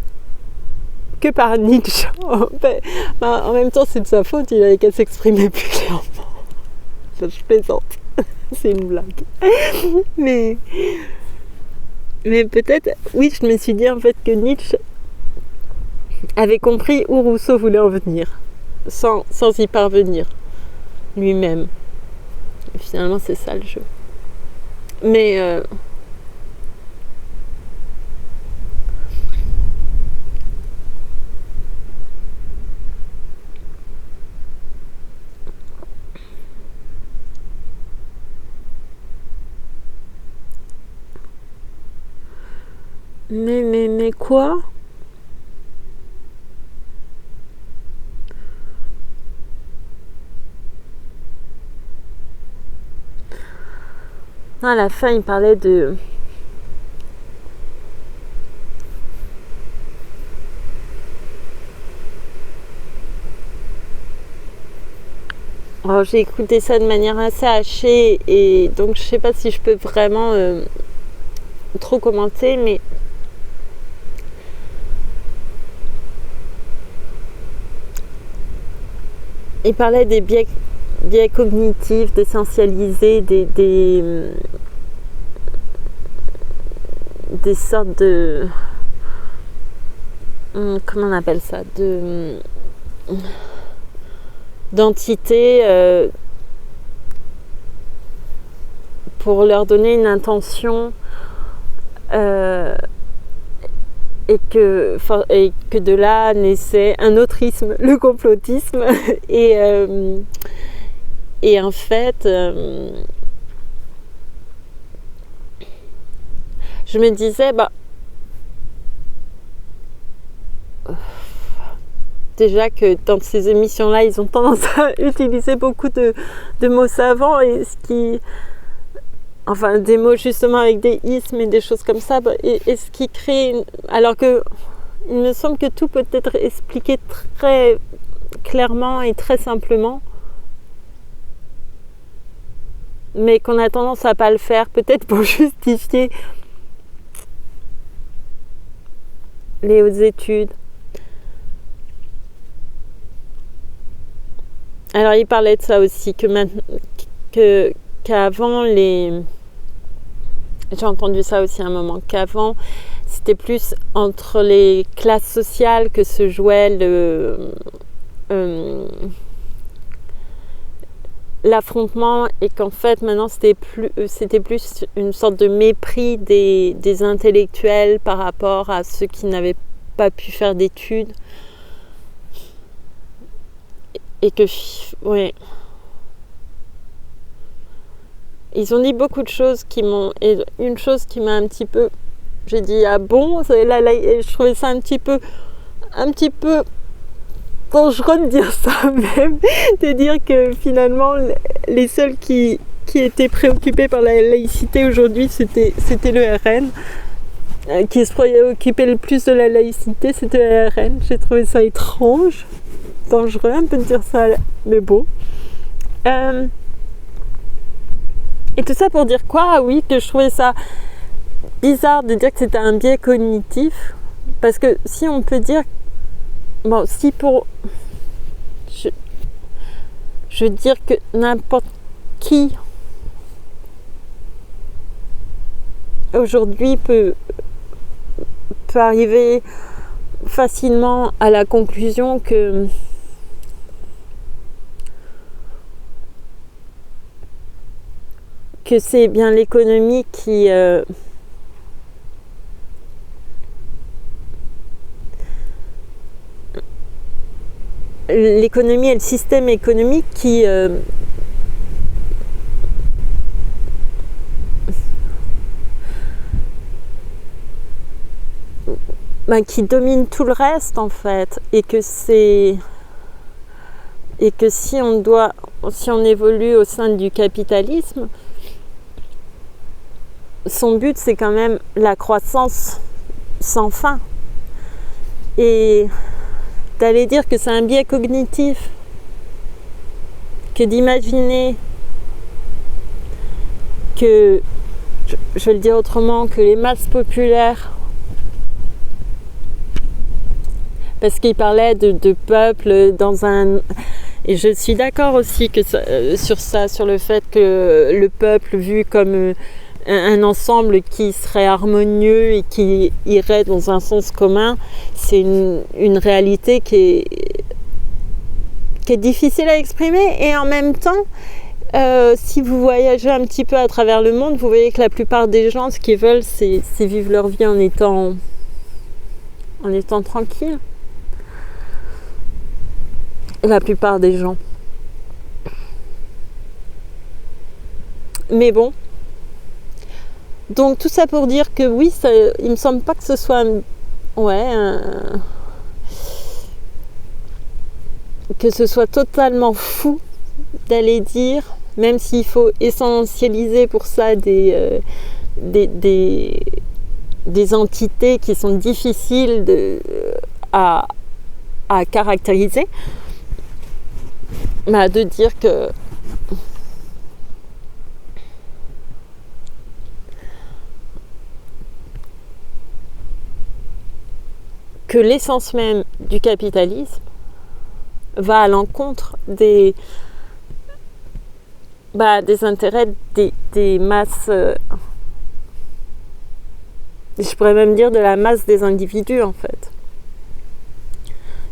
que par Nietzsche. En même temps, c'est de sa faute, il avait qu'à s'exprimer plus clairement. Je plaisante, c'est une blague. Mais peut-être, oui, je me suis dit en fait que Nietzsche avait compris où Rousseau voulait en venir, sans y parvenir lui-même. Et finalement, c'est ça le jeu. Mais mais quoi? À la fin, il parlait de... Alors, j'ai écouté ça de manière assez hachée et donc je sais pas si je peux vraiment trop commenter, mais il parlait des biais cognitifs, d'essentialiser des sortes de... Comment on appelle ça? D'entités pour leur donner une intention et que de là naissait un autre isme, le complotisme. Et en fait, je me disais, déjà que dans ces émissions-là, ils ont tendance à utiliser beaucoup de mots savants et des mots justement avec des ismes et des choses comme ça, et ce qui crée alors que il me semble que tout peut être expliqué très clairement et très simplement, mais qu'on a tendance à pas le faire, peut-être pour justifier les hautes études. Alors il parlait de ça aussi, qu'avant j'ai entendu ça aussi à un moment, qu'avant c'était plus entre les classes sociales que se jouait l'affrontement, et qu'en fait maintenant c'était plus une sorte de mépris des intellectuels par rapport à ceux qui n'avaient pas pu faire d'études, et que ils ont dit beaucoup de choses et une chose qui m'a un petit peu, j'ai dit ah bon, là, et je trouvais ça un petit peu dangereux de dire ça même, de dire que finalement les seuls qui étaient préoccupés par la laïcité aujourd'hui c'était le RN, qui se préoccupait le plus de la laïcité, c'était la RN. J'ai trouvé ça étrange, dangereux un peu de dire ça, mais bon. Et tout ça pour dire quoi? Oui, que je trouvais ça bizarre de dire que c'était un biais cognitif, parce que si on peut dire, bon, si pour, je veux dire que n'importe qui aujourd'hui peut arriver facilement à la conclusion que c'est bien l'économie qui l'économie et le système économique qui domine tout le reste en fait, et que si on évolue au sein du capitalisme, son but c'est quand même la croissance sans fin, et d'aller dire que c'est un biais cognitif que d'imaginer que, je vais le dire autrement, que les masses populaires, parce qu'il parlait de peuple dans un... Et je suis d'accord aussi que sur le fait que le peuple vu comme un ensemble qui serait harmonieux et qui irait dans un sens commun, c'est une réalité qui est difficile à exprimer. Et en même temps, si vous voyagez un petit peu à travers le monde, vous voyez que la plupart des gens, ce qu'ils veulent, c'est vivre leur vie en étant tranquille. La plupart des gens. Mais bon. Donc tout ça pour dire que oui, il me semble pas que ce soit que ce soit totalement fou d'aller dire, même s'il faut essentialiser pour ça des entités qui sont difficiles à caractériser, de dire que l'essence même du capitalisme va à l'encontre des intérêts des masses, je pourrais même dire de la masse des individus en fait.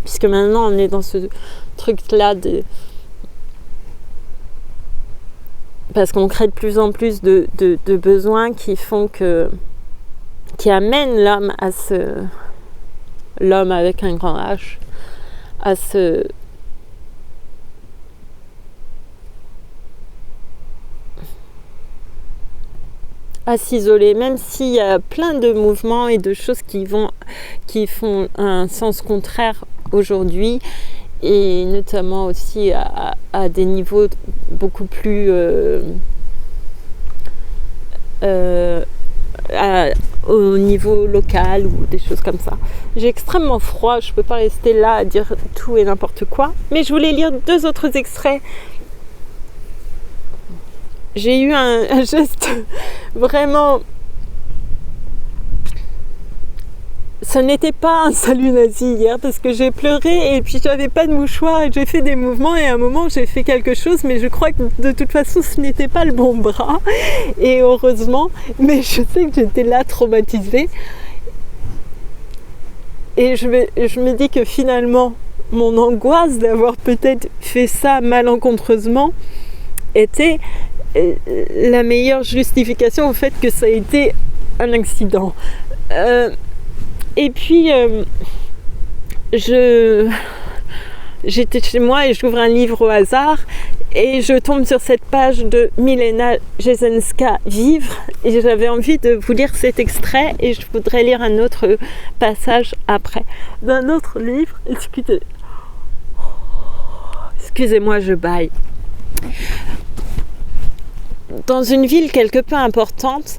Puisque maintenant on est dans ce truc-là parce qu'on crée de plus en plus de besoins qui amènent l'homme avec un grand H à s'isoler, même s'il y a plein de mouvements et de choses qui font un sens contraire aujourd'hui, et notamment aussi à des niveaux beaucoup plus au niveau local ou des choses comme ça. J'ai extrêmement froid, je peux pas rester là à dire tout et n'importe quoi, mais je voulais lire 2 autres extraits. J'ai eu un geste vraiment... Ce n'était pas un salut nazi hier parce que j'ai pleuré et puis j'avais pas de mouchoir et j'ai fait des mouvements et à un moment j'ai fait quelque chose, mais je crois que de toute façon ce n'était pas le bon bras, et heureusement, mais je sais que j'étais là traumatisée, et je me dis que finalement mon angoisse d'avoir peut-être fait ça malencontreusement était la meilleure justification au fait que ça a été un accident. Et puis, j'étais chez moi et j'ouvre un livre au hasard et je tombe sur cette page de Milena Jesenska, Vivre, et j'avais envie de vous lire cet extrait, et je voudrais lire un autre passage après, d'un autre livre. Excusez-moi, je bâille. Dans une ville quelque peu importante,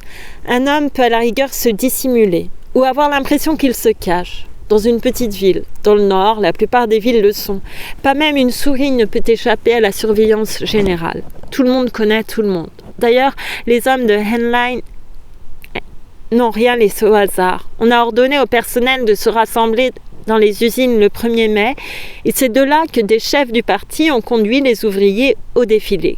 un homme peut à la rigueur se dissimuler. ou avoir l'impression qu'ils se cachent. Dans une petite ville, dans le nord, la plupart des villes le sont. Pas même une souris ne peut échapper à la surveillance générale. Tout le monde connaît tout le monde. D'ailleurs, les hommes de Henlein n'ont rien laissé au hasard. On a ordonné au personnel de se rassembler dans les usines le 1er mai, et c'est de là que des chefs du parti ont conduit les ouvriers au défilé.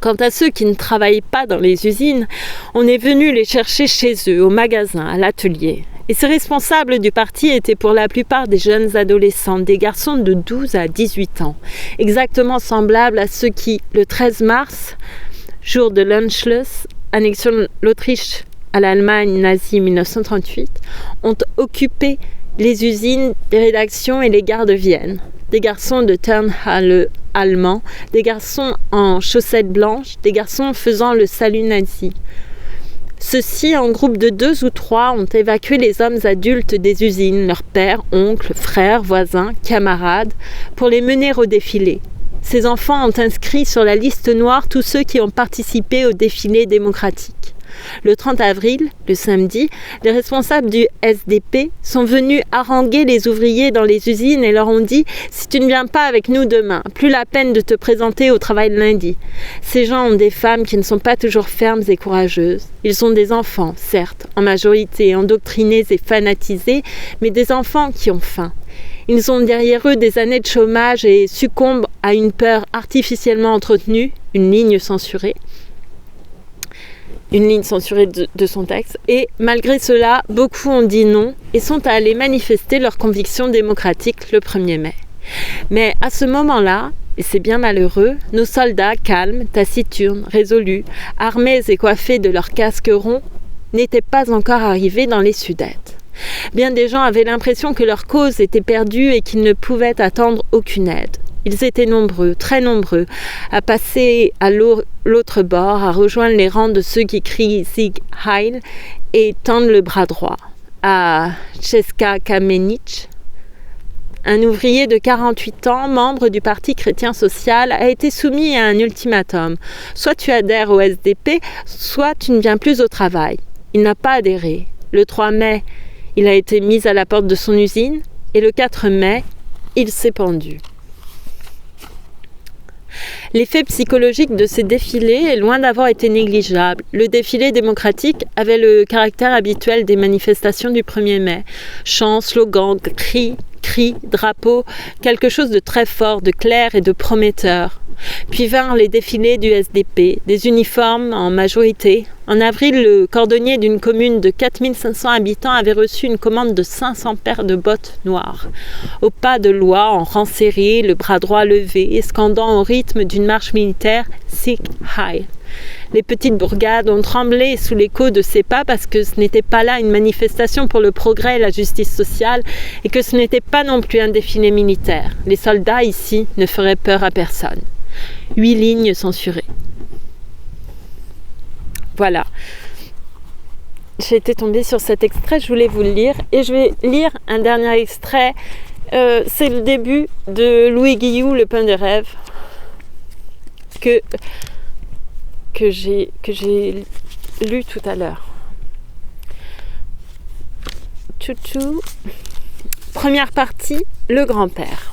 Quant à ceux qui ne travaillent pas dans les usines, on est venu les chercher chez eux, au magasin, à l'atelier. Et ces responsables du parti étaient pour la plupart des jeunes adolescents, des garçons de 12 à 18 ans, exactement semblables à ceux qui, le 13 mars, jour de l'Anschluss, annexion de l'Autriche à l'Allemagne nazie 1938, ont occupé les usines, les rédactions et les gares de Vienne. Des garçons de Turnhalle allemand, des garçons en chaussettes blanches, des garçons faisant le salut nazi. Ceux-ci, en groupe de 2 ou 3, ont évacué les hommes adultes des usines, leurs pères, oncles, frères, voisins, camarades, pour les mener au défilé. Ces enfants ont inscrit sur la liste noire tous ceux qui ont participé au défilé démocratique. Le 30 avril, le samedi, les responsables du SDP sont venus haranguer les ouvriers dans les usines et leur ont dit « Si tu ne viens pas avec nous demain, plus la peine de te présenter au travail lundi. » Ces gens ont des femmes qui ne sont pas toujours fermes et courageuses. Ils sont des enfants, certes, en majorité endoctrinés et fanatisés, mais des enfants qui ont faim. Ils ont derrière eux des années de chômage et succombent à une peur artificiellement entretenue, une ligne censurée de son texte, et malgré cela, beaucoup ont dit non et sont allés manifester leurs convictions démocratiques le 1er mai. Mais à ce moment-là, et c'est bien malheureux, nos soldats calmes, taciturnes, résolus, armés et coiffés de leurs casques ronds, n'étaient pas encore arrivés dans les Sudètes. Bien des gens avaient l'impression que leur cause était perdue et qu'ils ne pouvaient attendre aucune aide. Ils étaient nombreux, très nombreux, à passer à l'autre bord, à rejoindre les rangs de ceux qui crient « Sieg Heil » et tendent le bras droit. À Czeska Kamenich, un ouvrier de 48 ans, membre du Parti chrétien-social, a été soumis à un ultimatum. Soit tu adhères au SDP, soit tu ne viens plus au travail. Il n'a pas adhéré. Le 3 mai, il a été mis à la porte de son usine et le 4 mai, il s'est pendu. L'effet psychologique de ces défilés est loin d'avoir été négligeable. Le défilé démocratique avait le caractère habituel des manifestations du 1er mai. Chants, slogans, cris, drapeaux, quelque chose de très fort, de clair et de prometteur. Puis vinrent les défilés du SDP, des uniformes en majorité. En avril, le cordonnier d'une commune de 4500 habitants avait reçu une commande de 500 paires de bottes noires. Au pas de loi, en rang serré, le bras droit levé, et scandant au rythme d'une marche militaire « Sieg Heil ». Les petites bourgades ont tremblé sous l'écho de ces pas parce que ce n'était pas là une manifestation pour le progrès et la justice sociale et que ce n'était pas non plus un défilé militaire. Les soldats ici ne feraient peur à personne. 8 lignes censurées. Voilà. J'ai été tombée sur cet extrait, je voulais vous le lire et je vais lire un dernier extrait. C'est le début de Louis Guillou, Le pain de rêve, que j'ai lu tout à l'heure. Tchou-tchou. Première partie, le grand-père.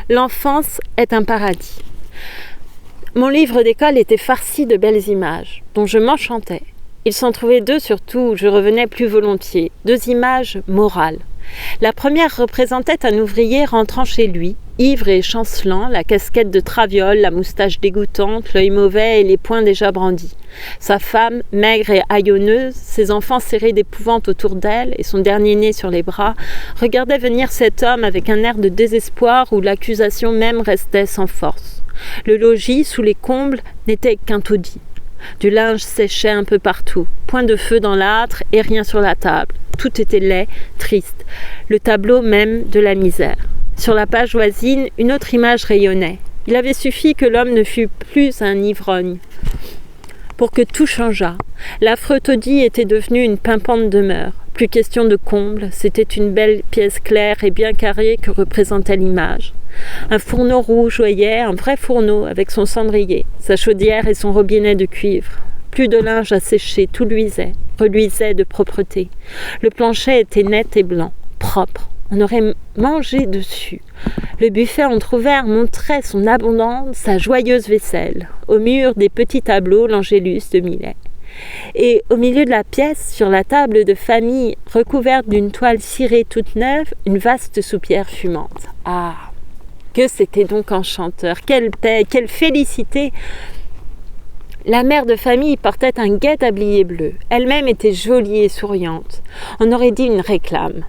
L'enfance est un paradis. Mon livre d'école était farci de belles images, dont je m'enchantais. Il s'en trouvait 2 surtout où je revenais plus volontiers, 2 images morales. La première représentait un ouvrier rentrant chez lui, ivre et chancelant, la casquette de traviole, la moustache dégoûtante, l'œil mauvais et les poings déjà brandis. Sa femme, maigre et haillonneuse, ses enfants serrés d'épouvante autour d'elle et son dernier-né sur les bras, regardaient venir cet homme avec un air de désespoir où l'accusation même restait sans force. Le logis, sous les combles, n'était qu'un taudis. Du linge séchait un peu partout, point de feu dans l'âtre et rien sur la table. Tout était laid, triste, le tableau même de la misère. Sur la page voisine, une autre image rayonnait. Il avait suffi que l'homme ne fût plus un ivrogne pour que tout changeât. L'affreux taudis était devenu une pimpante demeure. Plus question de comble, c'était une belle pièce claire et bien carrée que représentait l'image. Un fourneau rouge rougeoyait, un vrai fourneau avec son cendrier, sa chaudière et son robinet de cuivre. Plus de linge à sécher, tout reluisait de propreté. Le plancher était net et blanc, propre. On aurait mangé dessus. Le buffet entrouvert montrait son abondante, sa joyeuse vaisselle. Au mur, des petits tableaux, l'Angélus de Millet. Et au milieu de la pièce, sur la table de famille recouverte d'une toile cirée toute neuve, une vaste soupière fumante. Ah, que c'était donc enchanteur! Quelle paix, quelle félicité! La mère de famille portait un gai tablier bleu. Elle-même était jolie et souriante. On aurait dit une réclame.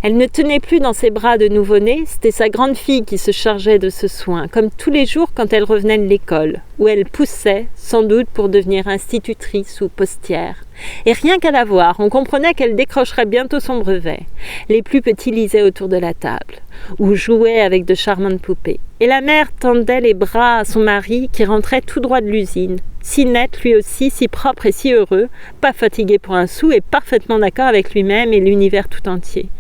Elle ne tenait plus dans ses bras de nouveau-né, c'était sa grande fille qui se chargeait de ce soin, comme tous les jours quand elle revenait de l'école, où elle poussait, sans doute pour devenir institutrice ou postière. Et rien qu'à la voir, on comprenait qu'elle décrocherait bientôt son brevet. Les plus petits lisaient autour de la table, ou jouaient avec de charmantes poupées. Et la mère tendait les bras à son mari qui rentrait tout droit de l'usine, si net lui aussi, si propre et si heureux, pas fatigué pour un sou et parfaitement d'accord avec lui-même et l'univers tout entier.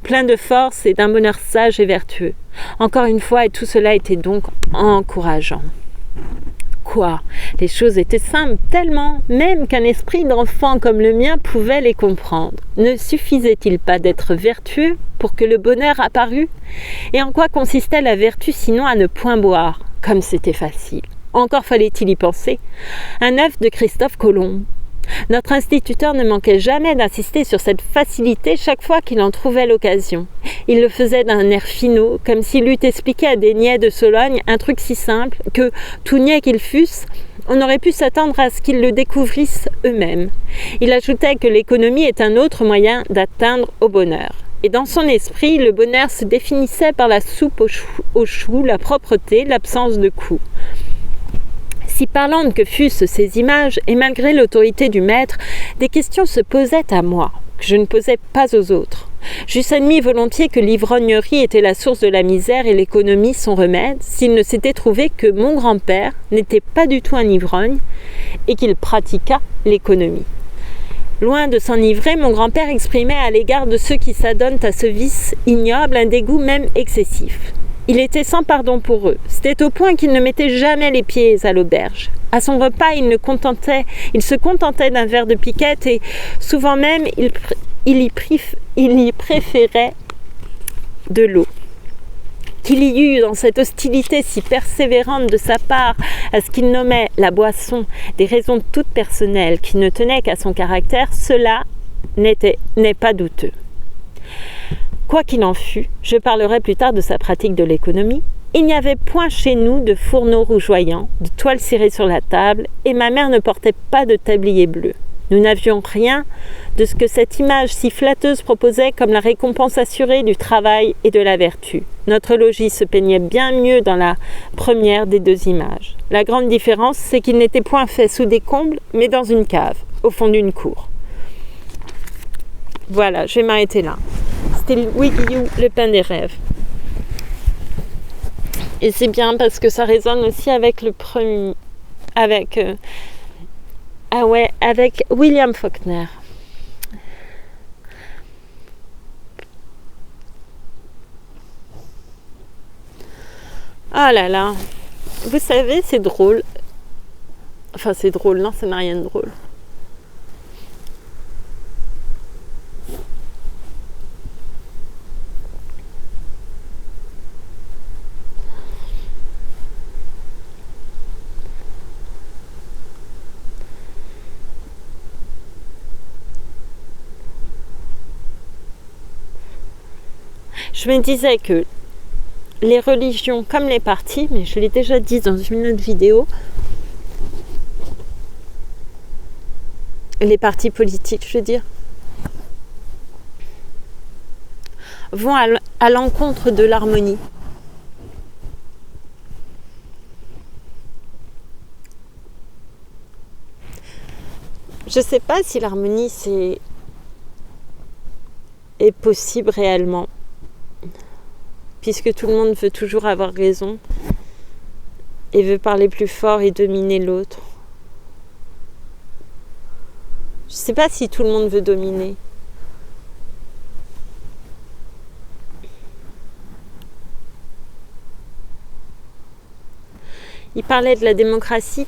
Plein de force et d'un bonheur sage et vertueux. Encore une fois, et tout cela était donc encourageant. Quoi? Les choses étaient simples, tellement, même qu'un esprit d'enfant comme le mien pouvait les comprendre. Ne suffisait-il pas d'être vertueux pour que le bonheur apparût? Et en quoi consistait la vertu sinon à ne point boire? Comme c'était facile. Encore fallait-il y penser. Un œuvre de Christophe Colomb. Notre instituteur ne manquait jamais d'insister sur cette facilité chaque fois qu'il en trouvait l'occasion. Il le faisait d'un air finaud, comme s'il eût expliqué à des niais de Sologne un truc si simple que, tout niais qu'ils fussent, on aurait pu s'attendre à ce qu'ils le découvrissent eux-mêmes. Il ajoutait que l'économie est un autre moyen d'atteindre au bonheur. Et dans son esprit, le bonheur se définissait par la soupe aux choux, la propreté, l'absence de coups. Si parlantes que fussent ces images, et malgré l'autorité du maître, des questions se posaient à moi, que je ne posais pas aux autres. J'eusse admis volontiers que l'ivrognerie était la source de la misère et l'économie son remède, s'il ne s'était trouvé que mon grand-père n'était pas du tout un ivrogne et qu'il pratiqua l'économie. Loin de s'enivrer, mon grand-père exprimait à l'égard de ceux qui s'adonnent à ce vice ignoble un dégoût même excessif. Il était sans pardon pour eux. C'était au point qu'il ne mettait jamais les pieds à l'auberge. À son repas, il se contentait d'un verre de piquette et souvent même, il y préférait de l'eau. Qu'il y eût dans cette hostilité si persévérante de sa part à ce qu'il nommait la boisson des raisons toutes personnelles qui ne tenaient qu'à son caractère, cela n'est pas douteux. Quoi qu'il en fût, je parlerai plus tard de sa pratique de l'économie. Il n'y avait point chez nous de fourneaux rougeoyants, de toiles cirées sur la table, et ma mère ne portait pas de tablier bleu. Nous n'avions rien de ce que cette image si flatteuse proposait comme la récompense assurée du travail et de la vertu. Notre logis se peignait bien mieux dans la première des deux images. La grande différence, c'est qu'il n'était point fait sous des combles, mais dans une cave, au fond d'une cour. Voilà, je vais m'arrêter là. C'était Louis Guillou, le pain des rêves. Et c'est bien parce que ça résonne aussi avec le premier... avec William Faulkner. Ah là là. Vous savez, c'est drôle. Enfin, c'est drôle, non, ça n'a rien de drôle. Je me disais que les religions comme les partis, mais je l'ai déjà dit dans une autre vidéo, les partis politiques, je veux dire, vont à l'encontre de l'harmonie. Je ne sais pas si l'harmonie est possible réellement, puisque tout le monde veut toujours avoir raison et veut parler plus fort et dominer l'autre. Je ne sais pas si tout le monde veut dominer. Il parlait de la démocratie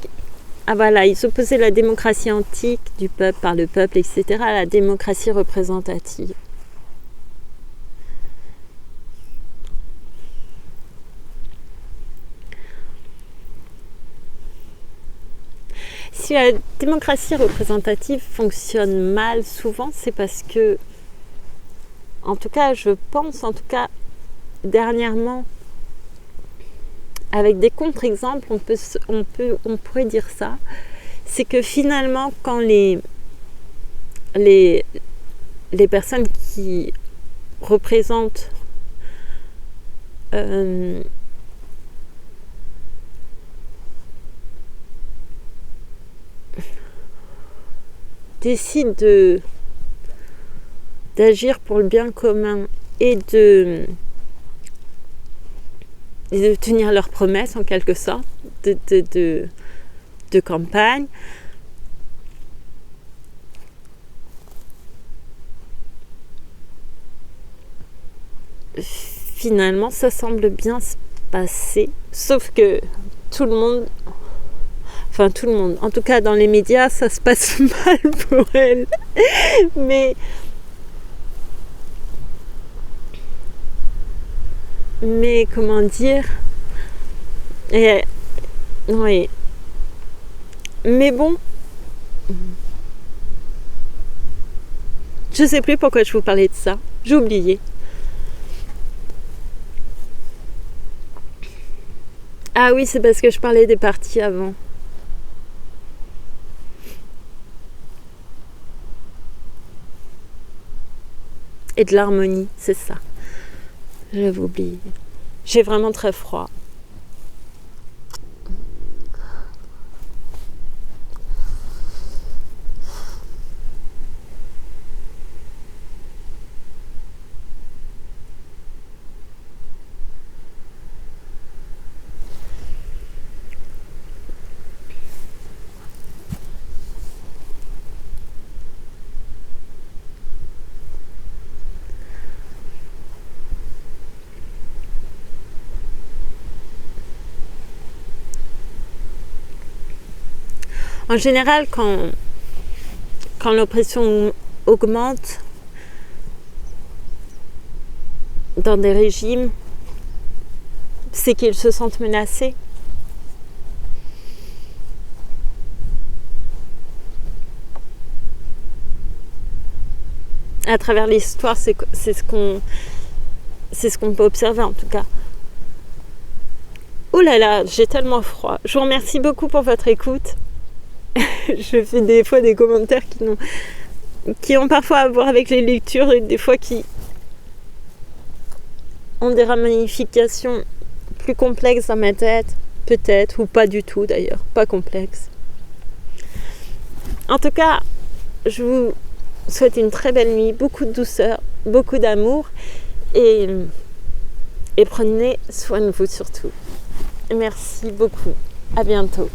Ah voilà, ils opposaient la démocratie antique du peuple par le peuple, etc. à la démocratie représentative. Si la démocratie représentative fonctionne mal souvent, c'est parce que, en tout cas, je pense, en tout cas, dernièrement, avec des contre-exemples, on pourrait dire ça, c'est que finalement, quand les personnes qui représentent décident d'agir pour le bien commun et de tenir leurs promesses en quelque sorte de campagne, finalement ça semble bien se passer, sauf que tout le monde, en tout cas dans les médias, ça se passe mal pour elle. Mais comment dire, oui. Mais bon, je sais plus pourquoi je vous parlais de ça, j'ai oublié. Ah oui, c'est parce que je parlais des partis avant. Et de l'harmonie, c'est ça. J'avais oublié. J'ai vraiment très froid. En général, quand l'oppression augmente dans des régimes, c'est qu'ils se sentent menacés. À travers l'histoire, c'est ce qu'on peut observer en tout cas. Oh là là, j'ai tellement froid. Je vous remercie beaucoup pour votre écoute. Je fais des fois des commentaires qui ont parfois à voir avec les lectures et des fois qui ont des ramifications plus complexes dans ma tête, peut-être, ou pas du tout d'ailleurs, pas complexes. En tout cas, je vous souhaite une très belle nuit, beaucoup de douceur, beaucoup d'amour et prenez soin de vous surtout. Merci beaucoup. À bientôt.